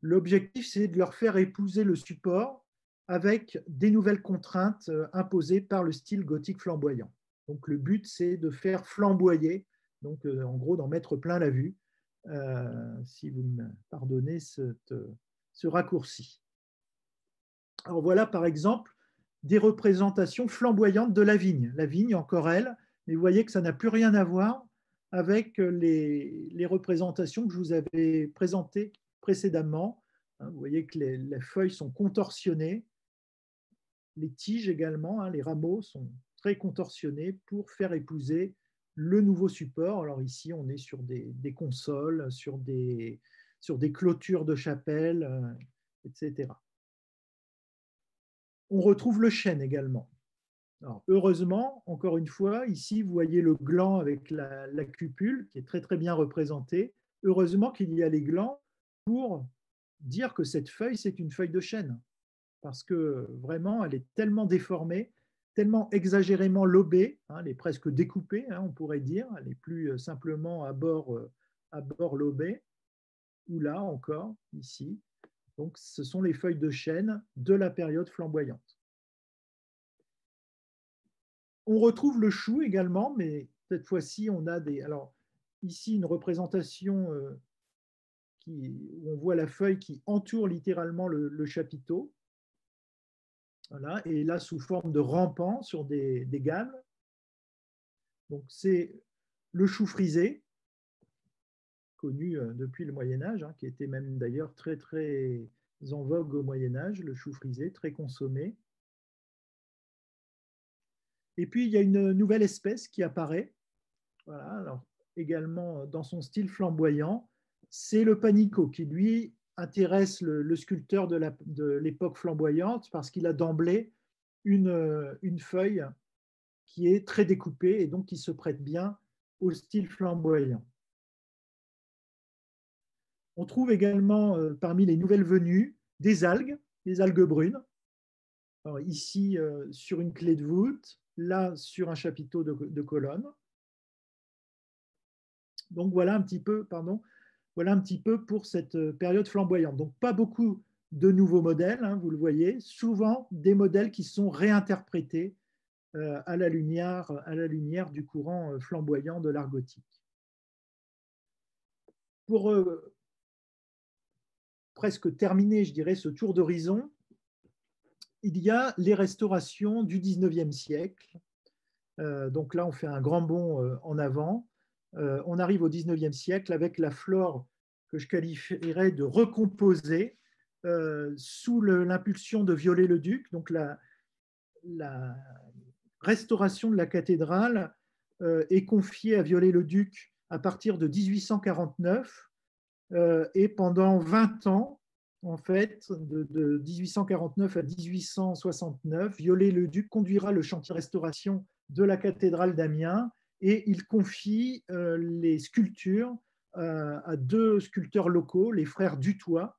L'objectif, c'est de leur faire épouser le support avec des nouvelles contraintes imposées par le style gothique flamboyant. Donc le but, c'est de faire flamboyer, donc en gros d'en mettre plein la vue, si vous me pardonnez ce raccourci. Alors voilà par exemple des représentations flamboyantes de la vigne encore elle, mais vous voyez que ça n'a plus rien à voir avec les représentations que je vous avais présentées précédemment. Vous voyez que les feuilles sont contorsionnées, les tiges également, les rameaux sont très contorsionnés pour faire épouser le nouveau support. Alors ici, on est sur des consoles, sur des clôtures de chapelles, etc. On retrouve le chêne également. Alors, heureusement, encore une fois, ici, vous voyez le gland avec la cupule qui est très, très bien représenté. Heureusement qu'il y a les glands pour dire que cette feuille, c'est une feuille de chêne. Parce que vraiment, elle est tellement déformée, tellement exagérément lobée, hein, elle est presque découpée, hein, on pourrait dire. Elle n'est plus simplement à bord lobée, ou là encore, ici. Donc, ce sont les feuilles de chêne de la période flamboyante. On retrouve le chou également, mais cette fois-ci, on a alors, ici, une représentation où on voit la feuille qui entoure littéralement le chapiteau. Voilà, et là, sous forme de rampant sur des gammes. Donc, c'est le chou frisé, connu depuis le Moyen-Âge, hein, qui était même d'ailleurs très, très en vogue au Moyen-Âge, le chou frisé, très consommé. Et puis, il y a une nouvelle espèce qui apparaît, voilà, alors, également dans son style flamboyant, c'est le panico, qui lui intéresse le sculpteur de l'époque flamboyante parce qu'il a d'emblée une feuille qui est très découpée et donc qui se prête bien au style flamboyant. On trouve également parmi les nouvelles venues des algues brunes. Alors, ici sur une clé de voûte, là sur un chapiteau de colonne. Donc voilà un petit peu, pour cette période flamboyante. Donc pas beaucoup de nouveaux modèles, hein, vous le voyez, souvent des modèles qui sont réinterprétés à la lumière du courant flamboyant de l'art gothique. Pour presque terminer, je dirais, ce tour d'horizon, il y a les restaurations du 19e siècle. Donc là, on fait un grand bond en avant. On arrive au 19e siècle avec la flore que je qualifierais de recomposée sous l'impulsion de Viollet-le-Duc. Donc la restauration de la cathédrale est confiée à Viollet-le-Duc à partir de 1849 et pendant 20 ans, en fait, de 1849 à 1869, Viollet-le-Duc conduira le chantier de restauration de la cathédrale d'Amiens et il confie les sculptures à deux sculpteurs locaux, les frères Dutoit,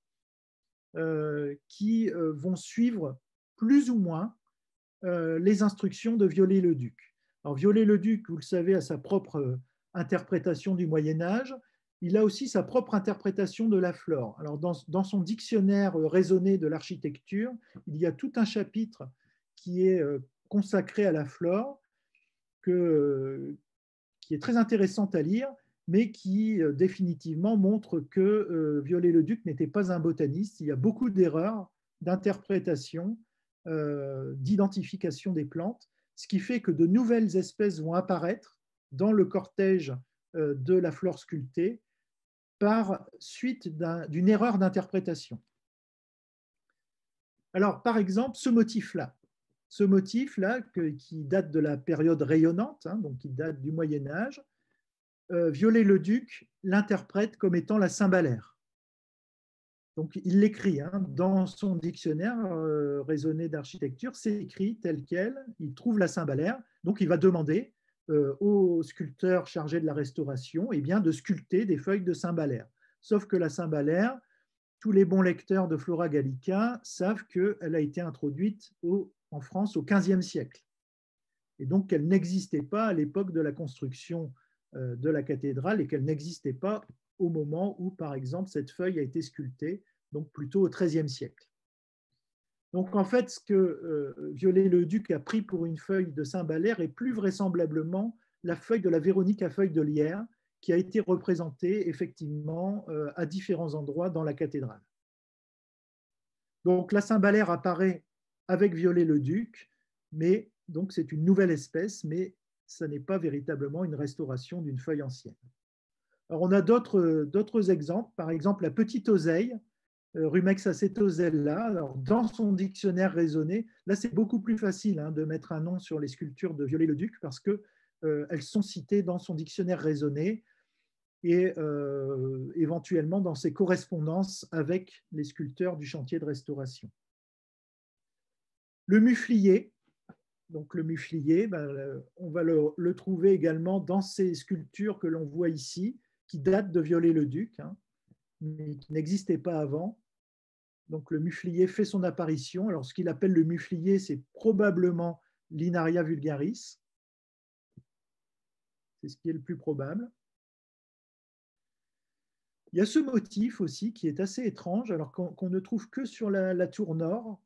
qui vont suivre plus ou moins les instructions de Viollet-le-Duc. Alors Viollet-le-Duc, vous le savez, a sa propre interprétation du Moyen-Âge. Il a aussi sa propre interprétation de la flore. Alors dans son dictionnaire raisonné de l'architecture, il y a tout un chapitre qui est consacré à la flore, qui est très intéressant à lire, mais qui définitivement montre que Viollet-le-Duc n'était pas un botaniste. Il y a beaucoup d'erreurs d'interprétation, d'identification des plantes, ce qui fait que de nouvelles espèces vont apparaître dans le cortège de la flore sculptée par suite d'une erreur d'interprétation. Alors, par exemple, ce motif-là, qui date de la période rayonnante, hein, donc qui date du Moyen-Âge, Viollet-le-Duc l'interprète comme étant la cymbalaire. Donc, il l'écrit hein, dans son dictionnaire raisonné d'architecture, c'est écrit tel quel, il trouve la cymbalaire, donc il va demander au sculpteur chargé de la restauration eh bien, de sculpter des feuilles de cymbalaire. Sauf que la cymbalaire, tous les bons lecteurs de Flora Gallica savent qu'elle a été introduite en France au XVe siècle. Et donc qu'elle n'existait pas à l'époque de la construction de la cathédrale et qu'elle n'existait pas au moment où, par exemple, cette feuille a été sculptée, donc plutôt au XIIIe siècle. Donc en fait, ce que Viollet-le-Duc a pris pour une feuille de cymbalaire est plus vraisemblablement la feuille de la Véronique à feuille de lierre qui a été représentée effectivement à différents endroits dans la cathédrale. Donc la cymbalaire apparaît avec Viollet-le-Duc, mais donc c'est une nouvelle espèce, mais ça n'est pas véritablement une restauration d'une feuille ancienne. Alors on a d'autres exemples, par exemple la petite oseille, Rumex acetosella. Alors, dans son dictionnaire raisonné, là c'est beaucoup plus facile hein, de mettre un nom sur les sculptures de Viollet-le-Duc parce qu'elles sont citées dans son dictionnaire raisonné et éventuellement dans ses correspondances avec les sculpteurs du chantier de restauration. Le muflier, donc le muflier, on va le trouver également dans ces sculptures que l'on voit ici, qui datent de Viollet-le-Duc, hein, mais qui n'existaient pas avant. Donc le muflier fait son apparition. Alors ce qu'il appelle le muflier, c'est probablement Linaria vulgaris. C'est ce qui est le plus probable. Il y a ce motif aussi qui est assez étrange, alors qu'on ne trouve que sur la tour nord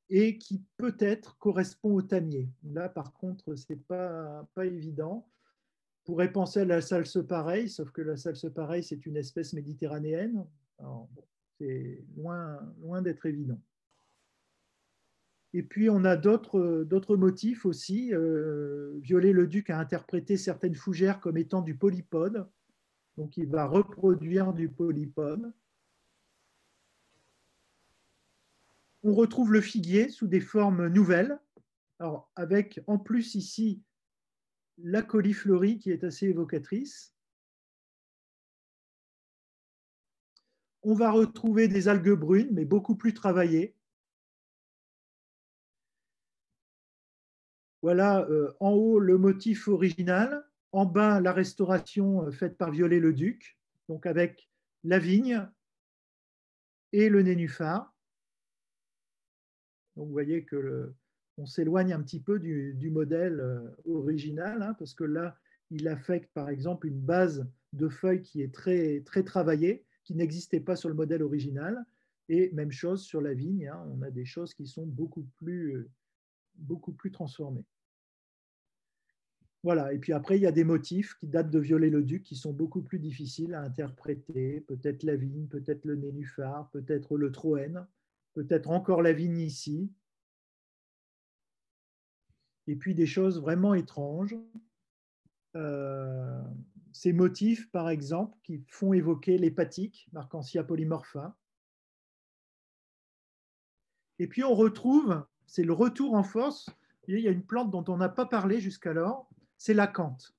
et qui peut-être correspond au tamier. Là, par contre, ce n'est pas évident. On pourrait penser à la salse-pareille, sauf que la salse-pareille, c'est une espèce méditerranéenne. Alors, bon, c'est loin d'être évident. Et puis, on a d'autres motifs aussi. Viollet-le-Duc a interprété certaines fougères comme étant du polypode. Donc, il va reproduire du polypode. On retrouve le figuier sous des formes nouvelles, alors avec en plus ici la cauliflorie qui est assez évocatrice. On va retrouver des algues brunes, mais beaucoup plus travaillées. Voilà en haut le motif original, en bas la restauration faite par Viollet-le-Duc, donc avec la vigne et le nénuphar. Donc vous voyez que on s'éloigne un petit peu du modèle original, hein, parce que là, il affecte par exemple une base de feuilles qui est très, très travaillée, qui n'existait pas sur le modèle original. Et même chose sur la vigne, hein, on a des choses qui sont beaucoup plus transformées. Voilà, et puis après, il y a des motifs qui datent de Viollet-le-Duc qui sont beaucoup plus difficiles à interpréter. Peut-être la vigne, peut-être le nénuphar, peut-être le troène, peut-être encore la vigne ici. Et puis des choses vraiment étranges. Ces motifs, par exemple, qui font évoquer l'hépatique, Marchantia polymorpha. Et puis on retrouve, c'est le retour en force, il y a une plante dont on n'a pas parlé jusqu'alors, c'est l'acanthe.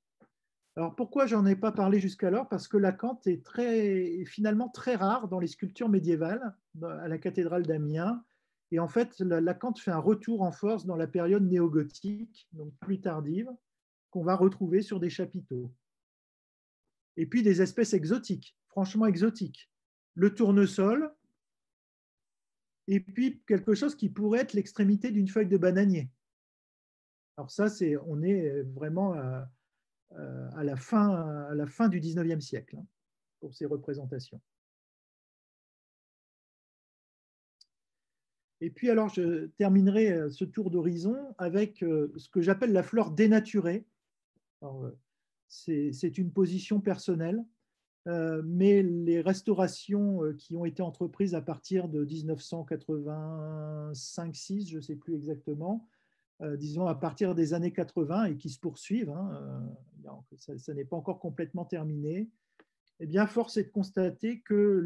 Alors pourquoi j'en ai pas parlé jusqu'alors? Parce que l'acanthe est finalement très rare dans les sculptures médiévales à la cathédrale d'Amiens. Et en fait, l'acanthe fait un retour en force dans la période néogothique, donc plus tardive, qu'on va retrouver sur des chapiteaux. Et puis des espèces exotiques, franchement exotiques. Le tournesol, et puis quelque chose qui pourrait être l'extrémité d'une feuille de bananier. Alors ça, on est vraiment à la fin du 19e siècle, hein, pour ces représentations. Et puis alors, je terminerai ce tour d'horizon avec ce que j'appelle la flore dénaturée. C'est une position personnelle, mais les restaurations qui ont été entreprises à partir de 1985-6, je ne sais plus exactement, disons à partir des années 80 et qui se poursuivent, hein, ça n'est pas encore complètement terminé, eh bien, force est de constater que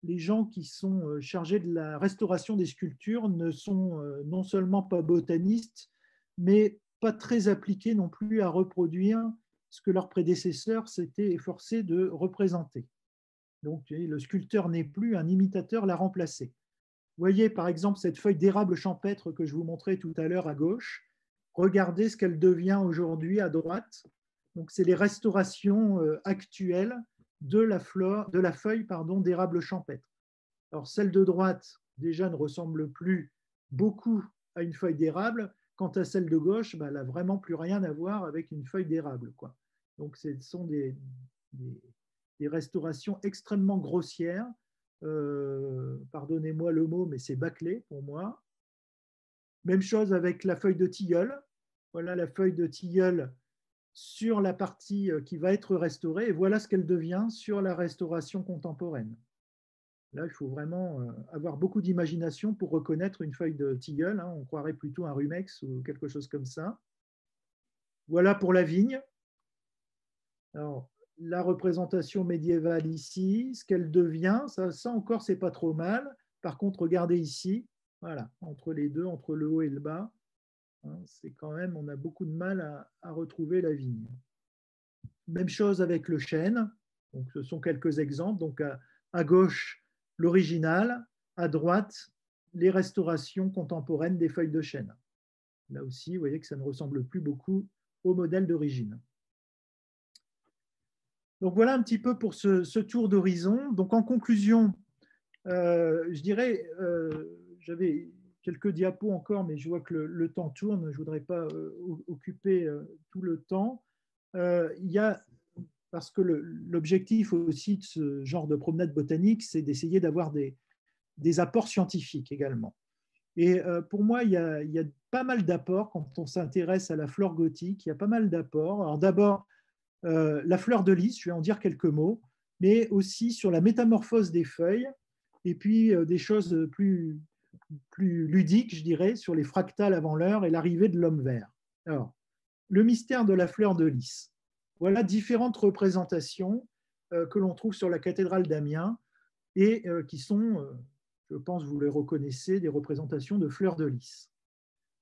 les gens qui sont chargés de la restauration des sculptures ne sont non seulement pas botanistes, mais pas très appliqués non plus à reproduire ce que leurs prédécesseurs s'étaient efforcés de représenter. Donc, le sculpteur n'est plus, un imitateur l'a remplacé. Vous voyez par exemple cette feuille d'érable champêtre que je vous montrais tout à l'heure à gauche. Regardez ce qu'elle devient aujourd'hui à droite. Donc, c'est les restaurations actuelles de la feuille d'érable champêtre. Alors, celle de droite, déjà, ne ressemble plus beaucoup à une feuille d'érable. Quant à celle de gauche, elle n'a vraiment plus rien à voir avec une feuille d'érable, quoi. Donc, ce sont des restaurations extrêmement grossières. Pardonnez-moi le mot, mais c'est bâclé pour moi. Même chose avec la feuille de tilleul. Voilà la feuille de tilleul sur la partie qui va être restaurée, et voilà ce qu'elle devient sur la restauration contemporaine. Là, il faut vraiment avoir beaucoup d'imagination pour reconnaître une feuille de tilleul, hein. On croirait plutôt un rumex ou quelque chose comme ça. Voilà pour la vigne. Alors, la représentation médiévale ici, ce qu'elle devient, ça encore, c'est pas trop mal. Par contre, regardez ici, voilà, entre les deux, entre le haut et le bas, hein, c'est quand même, on a beaucoup de mal à retrouver la vigne. Même chose avec le chêne. Donc, ce sont quelques exemples. Donc, à gauche, l'original, à droite, les restaurations contemporaines des feuilles de chêne. Là aussi, vous voyez que ça ne ressemble plus beaucoup au modèle d'origine. Donc voilà un petit peu pour ce tour d'horizon. Donc en conclusion, je dirais, j'avais quelques diapos encore, mais je vois que le temps tourne, je ne voudrais pas occuper tout le temps. Parce que l'objectif aussi de ce genre de promenade botanique, c'est d'essayer d'avoir des apports scientifiques également. Et pour moi, il y a pas mal d'apports quand on s'intéresse à la flore gothique, il y a pas mal d'apports. Alors d'abord, la fleur de lys, je vais en dire quelques mots, mais aussi sur la métamorphose des feuilles, et puis des choses plus ludiques, je dirais, sur les fractales avant l'heure et l'arrivée de l'homme vert. Alors, le mystère de la fleur de lys. Voilà différentes représentations que l'on trouve sur la cathédrale d'Amiens et qui sont, je pense, vous les reconnaissez, des représentations de fleurs de lys.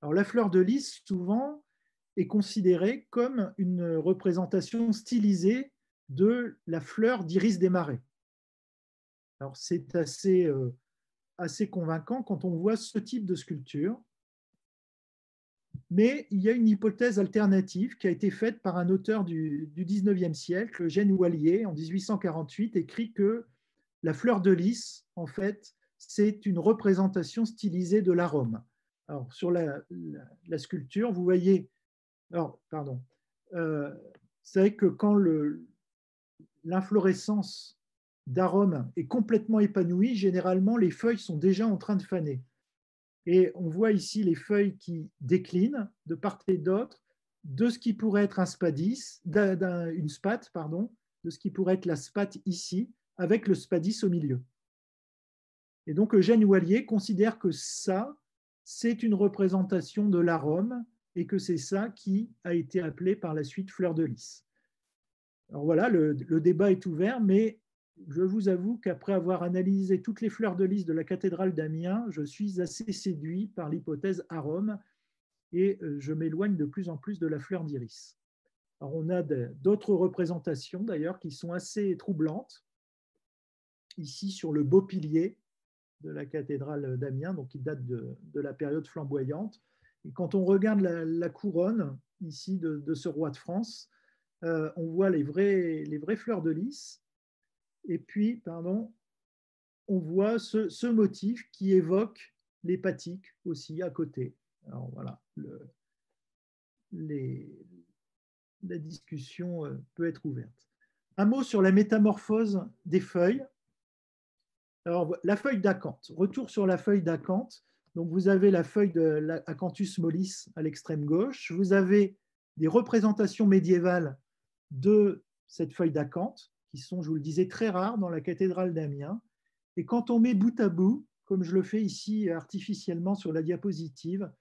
Alors, la fleur de lys, souvent, est considérée comme une représentation stylisée de la fleur d'iris des marais. Alors, c'est assez convaincant quand on voit ce type de sculpture. Mais il y a une hypothèse alternative qui a été faite par un auteur du 19e siècle, Eugène Wallier, en 1848, écrit que la fleur de lys, en fait, c'est une représentation stylisée de l'arôme. Alors, sur la sculpture, vous voyez, c'est que quand l'inflorescence d'arôme est complètement épanouie, généralement, les feuilles sont déjà en train de faner. Et on voit ici les feuilles qui déclinent de part et d'autre de ce qui pourrait être un spadis, une spathe, pardon, de ce qui pourrait être la spathe ici, avec le spadis au milieu. Et donc Eugène Wallier considère que ça, c'est une représentation de l'arôme et que c'est ça qui a été appelé par la suite fleur de lys. Alors voilà, le débat est ouvert, mais je vous avoue qu'après avoir analysé toutes les fleurs de lys de la cathédrale d'Amiens, je suis assez séduit par l'hypothèse arôme et je m'éloigne de plus en plus de la fleur d'iris. Alors, on a d'autres représentations d'ailleurs qui sont assez troublantes. Ici, sur le beau pilier de la cathédrale d'Amiens, donc qui date de la période flamboyante. Et quand on regarde la couronne ici de ce roi de France, on voit les vraies fleurs de lys. Et puis, pardon, on voit ce motif qui évoque l'hépatique aussi à côté. Alors voilà, la discussion peut être ouverte. Un mot sur la métamorphose des feuilles. Alors, la feuille d'acanthe. Retour sur la feuille d'acanthe. Donc, vous avez la feuille de l'Acanthus mollis à l'extrême gauche. Vous avez des représentations médiévales de cette feuille d'acanthe, qui sont, je vous le disais, très rares dans la cathédrale d'Amiens. Et quand on met bout à bout, comme je le fais ici artificiellement sur la diapositive,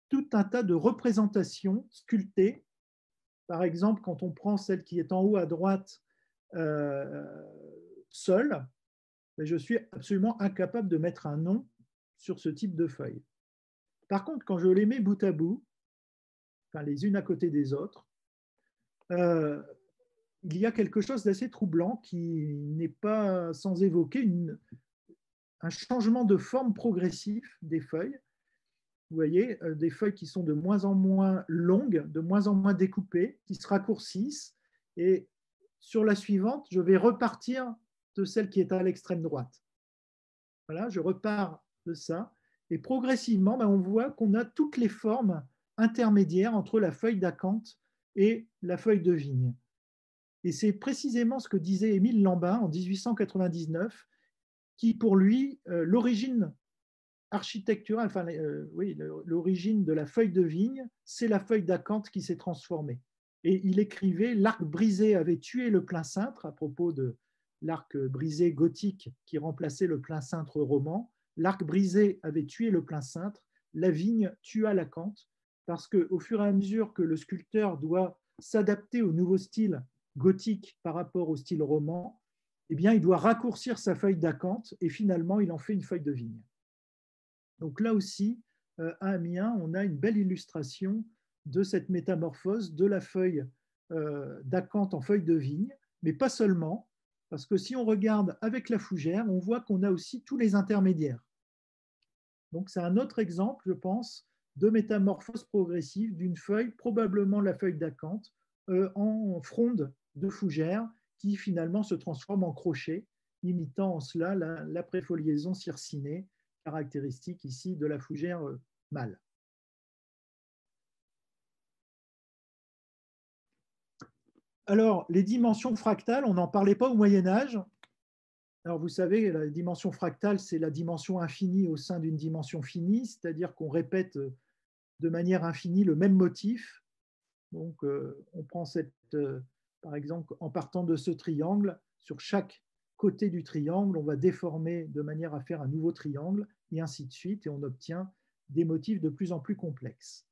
tout un tas de représentations sculptées. Par exemple, quand on prend celle qui est en haut à droite, seule, je suis absolument incapable de mettre un nom sur ce type de feuille. Par contre, quand je les mets bout à bout, enfin les unes à côté des autres, il y a quelque chose d'assez troublant qui n'est pas sans évoquer un changement de forme progressif des feuilles. Vous voyez, des feuilles qui sont de moins en moins longues, de moins en moins découpées, qui se raccourcissent. Et sur la suivante, je vais repartir de celle qui est à l'extrême droite. Voilà, je repars de ça. Et progressivement, on voit qu'on a toutes les formes intermédiaires entre la feuille d'acanthe et la feuille de vigne. Et c'est précisément ce que disait Émile Lambin en 1899, qui pour lui, l'origine architecturale, enfin, oui, l'origine de la feuille de vigne, c'est la feuille d'acanthe qui s'est transformée. Et il écrivait « L'arc brisé avait tué le plein cintre » à propos de l'arc brisé gothique qui remplaçait le plein cintre roman. L'arc brisé avait tué le plein cintre, la vigne tua l'acanthe, parce qu'au fur et à mesure que le sculpteur doit s'adapter au nouveau style gothique par rapport au style roman, eh bien, il doit raccourcir sa feuille d'acanthe et finalement, il en fait une feuille de vigne. Donc là aussi, à Amiens, on a une belle illustration de cette métamorphose de la feuille d'acanthe en feuille de vigne, mais pas seulement, parce que si on regarde avec la fougère, on voit qu'on a aussi tous les intermédiaires. Donc c'est un autre exemple, je pense, de métamorphose progressive d'une feuille, probablement la feuille d'acanthe, en fronde de fougère, qui finalement se transforme en crochet, imitant en cela la préfoliaison circinée, caractéristique ici de la fougère mâle. Alors, les dimensions fractales, on n'en parlait pas au Moyen-Âge. Alors, vous savez, la dimension fractale, c'est la dimension infinie au sein d'une dimension finie, c'est-à-dire qu'on répète de manière infinie le même motif. Donc, on prend par exemple, en partant de ce triangle, sur chaque côté du triangle, on va déformer de manière à faire un nouveau triangle, et ainsi de suite, et on obtient des motifs de plus en plus complexes.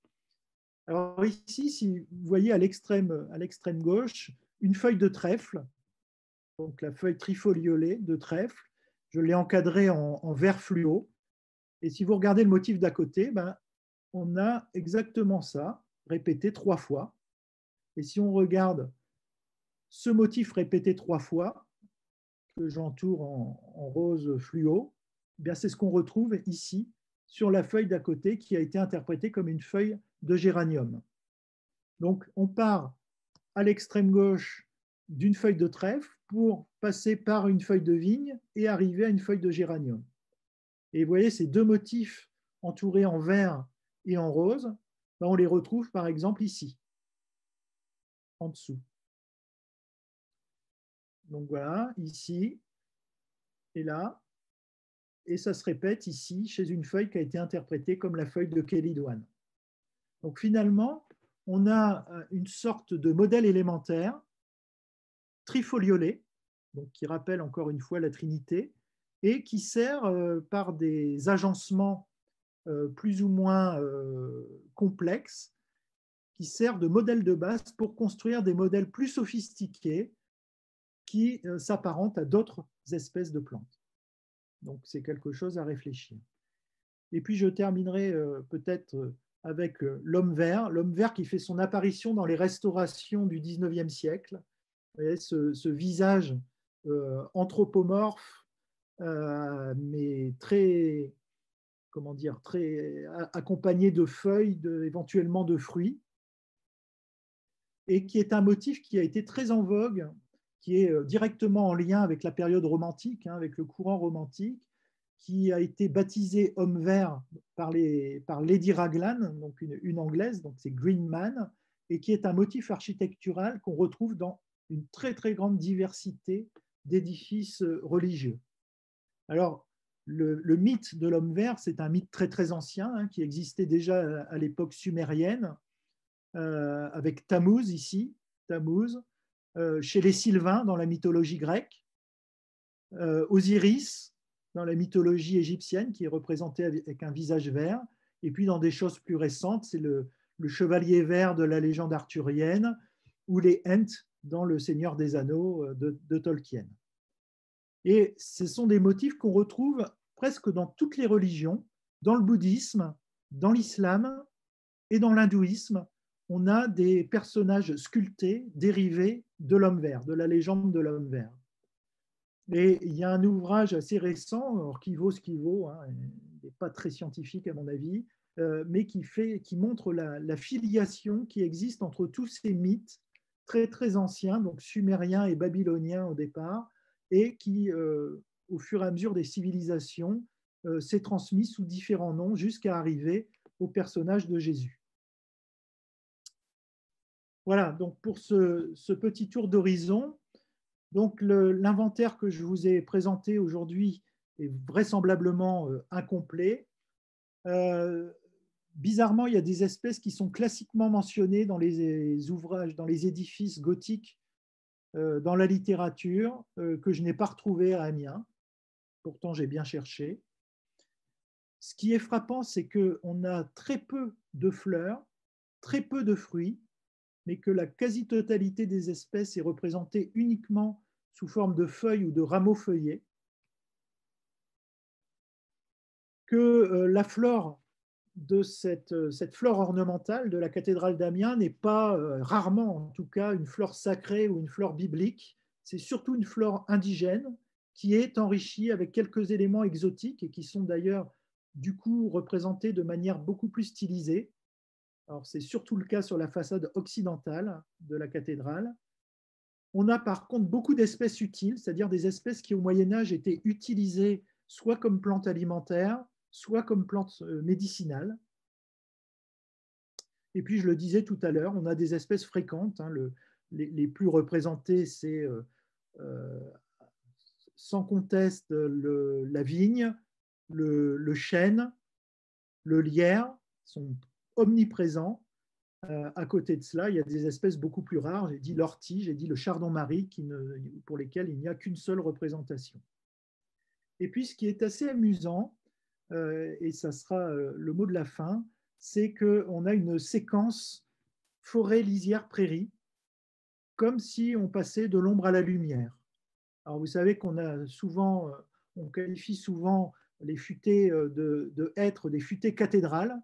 Alors ici, si vous voyez à l'extrême gauche, une feuille de trèfle, donc la feuille trifoliolée de trèfle, je l'ai encadrée en vert fluo, et si vous regardez le motif d'à côté, on a exactement ça, répété 3 fois. Et si on regarde ce motif répété 3 fois, que j'entoure en rose fluo, c'est ce qu'on retrouve ici sur la feuille d'à côté qui a été interprétée comme une feuille de géranium. Donc on part à l'extrême gauche d'une feuille de trèfle pour passer par une feuille de vigne et arriver à une feuille de géranium. Et vous voyez ces deux motifs entourés en vert et en rose, on les retrouve par exemple ici, en dessous. Donc voilà, ici et là, et ça se répète ici chez une feuille qui a été interprétée comme la feuille de Kelly-Dwan. Donc finalement, on a une sorte de modèle élémentaire trifoliolé, donc qui rappelle encore une fois la Trinité, et qui sert par des agencements plus ou moins complexes, qui servent de modèle de base pour construire des modèles plus sophistiqués qui s'apparentent à d'autres espèces de plantes. Donc c'est quelque chose à réfléchir. Et puis je terminerai peut-être avec l'homme vert qui fait son apparition dans les restaurations du 19e siècle. Vous voyez, ce visage anthropomorphe, mais très, comment dire, très accompagné de feuilles, éventuellement de fruits, et qui est un motif qui a été très en vogue, qui est directement en lien avec la période romantique, avec le courant romantique, qui a été baptisé homme vert par Lady Raglan, donc une anglaise, donc c'est Green Man, et qui est un motif architectural qu'on retrouve dans une très très grande diversité d'édifices religieux. Alors, le mythe de l'homme vert, c'est un mythe très très ancien, qui existait déjà à l'époque sumérienne, avec Tammuz ici, Tammuz, chez les Sylvains dans la mythologie grecque, Osiris dans la mythologie égyptienne qui est représenté avec un visage vert, et puis dans des choses plus récentes, c'est le chevalier vert de la légende arthurienne ou les Ents dans le Seigneur des Anneaux de Tolkien. Et ce sont des motifs qu'on retrouve presque dans toutes les religions, dans le bouddhisme, dans l'islam et dans l'hindouisme. On a des personnages sculptés, dérivés de l'homme vert, de la légende de l'homme vert. Et il y a un ouvrage assez récent, alors qui vaut ce qu'il vaut, il n'est pas très scientifique à mon avis, mais qui montre la filiation qui existe entre tous ces mythes très très anciens, donc sumériens et babyloniens au départ, et qui, au fur et à mesure des civilisations, s'est transmis sous différents noms jusqu'à arriver au personnage de Jésus. Voilà, donc pour ce petit tour d'horizon, donc l'inventaire que je vous ai présenté aujourd'hui est vraisemblablement incomplet. Bizarrement, il y a des espèces qui sont classiquement mentionnées dans les ouvrages, dans les édifices gothiques, dans la littérature, que je n'ai pas retrouvées à Amiens. Pourtant, j'ai bien cherché. Ce qui est frappant, c'est qu'on a très peu de fleurs, très peu de fruits, mais que la quasi-totalité des espèces est représentée uniquement sous forme de feuilles ou de rameaux feuillés, que la flore de cette flore ornementale de la cathédrale d'Amiens n'est pas, rarement en tout cas, une flore sacrée ou une flore biblique, c'est surtout une flore indigène qui est enrichie avec quelques éléments exotiques et qui sont d'ailleurs du coup représentés de manière beaucoup plus stylisée. Alors, c'est surtout le cas sur la façade occidentale de la cathédrale. On a par contre beaucoup d'espèces utiles, c'est-à-dire des espèces qui au Moyen-Âge étaient utilisées soit comme plantes alimentaires, soit comme plantes médicinales. Et puis, je le disais tout à l'heure, on a des espèces fréquentes. Les plus représentées, c'est sans conteste la vigne, le chêne, le lierre, sont omniprésents. À côté de cela, il y a des espèces beaucoup plus rares. J'ai dit l'ortie, j'ai dit le chardon-marie, pour lesquels il n'y a qu'une seule représentation. Et puis, ce qui est assez amusant, et ça sera le mot de la fin, c'est qu'on a une séquence forêt, lisière, prairie, comme si on passait de l'ombre à la lumière. Alors, vous savez qu'on a souvent, on qualifie souvent les futaies de hêtres des futaies cathédrales,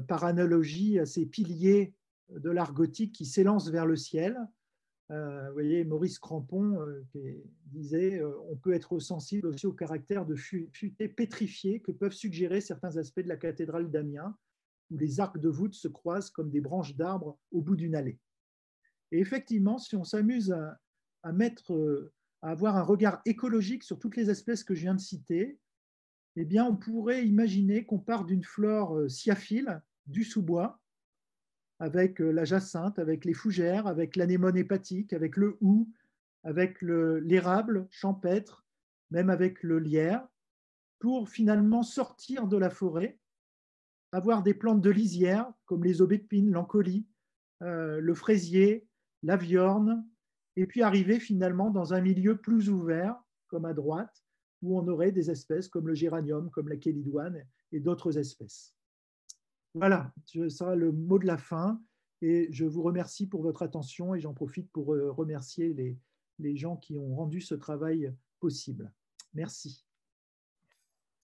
par analogie à ces piliers de l'art gothique qui s'élancent vers le ciel. Vous voyez, Maurice Crampon qui disait on peut être sensible aussi au caractère de futaies pétrifiées que peuvent suggérer certains aspects de la cathédrale d'Amiens, où les arcs de voûte se croisent comme des branches d'arbres au bout d'une allée. Et effectivement, si on s'amuse à avoir un regard écologique sur toutes les espèces que je viens de citer, eh bien, on pourrait imaginer qu'on part d'une flore sciaphile, du sous-bois, avec la jacinthe, avec les fougères, avec l'anémone hépatique, avec le houx, avec l'érable champêtre, même avec le lierre, pour finalement sortir de la forêt, avoir des plantes de lisière, comme les aubépines, l'encolie, le fraisier, la viorne, et puis arriver finalement dans un milieu plus ouvert, comme à droite, où on aurait des espèces comme le géranium, comme la chélidoine et d'autres espèces. Voilà, ce sera le mot de la fin et je vous remercie pour votre attention et j'en profite pour remercier les gens qui ont rendu ce travail possible. Merci.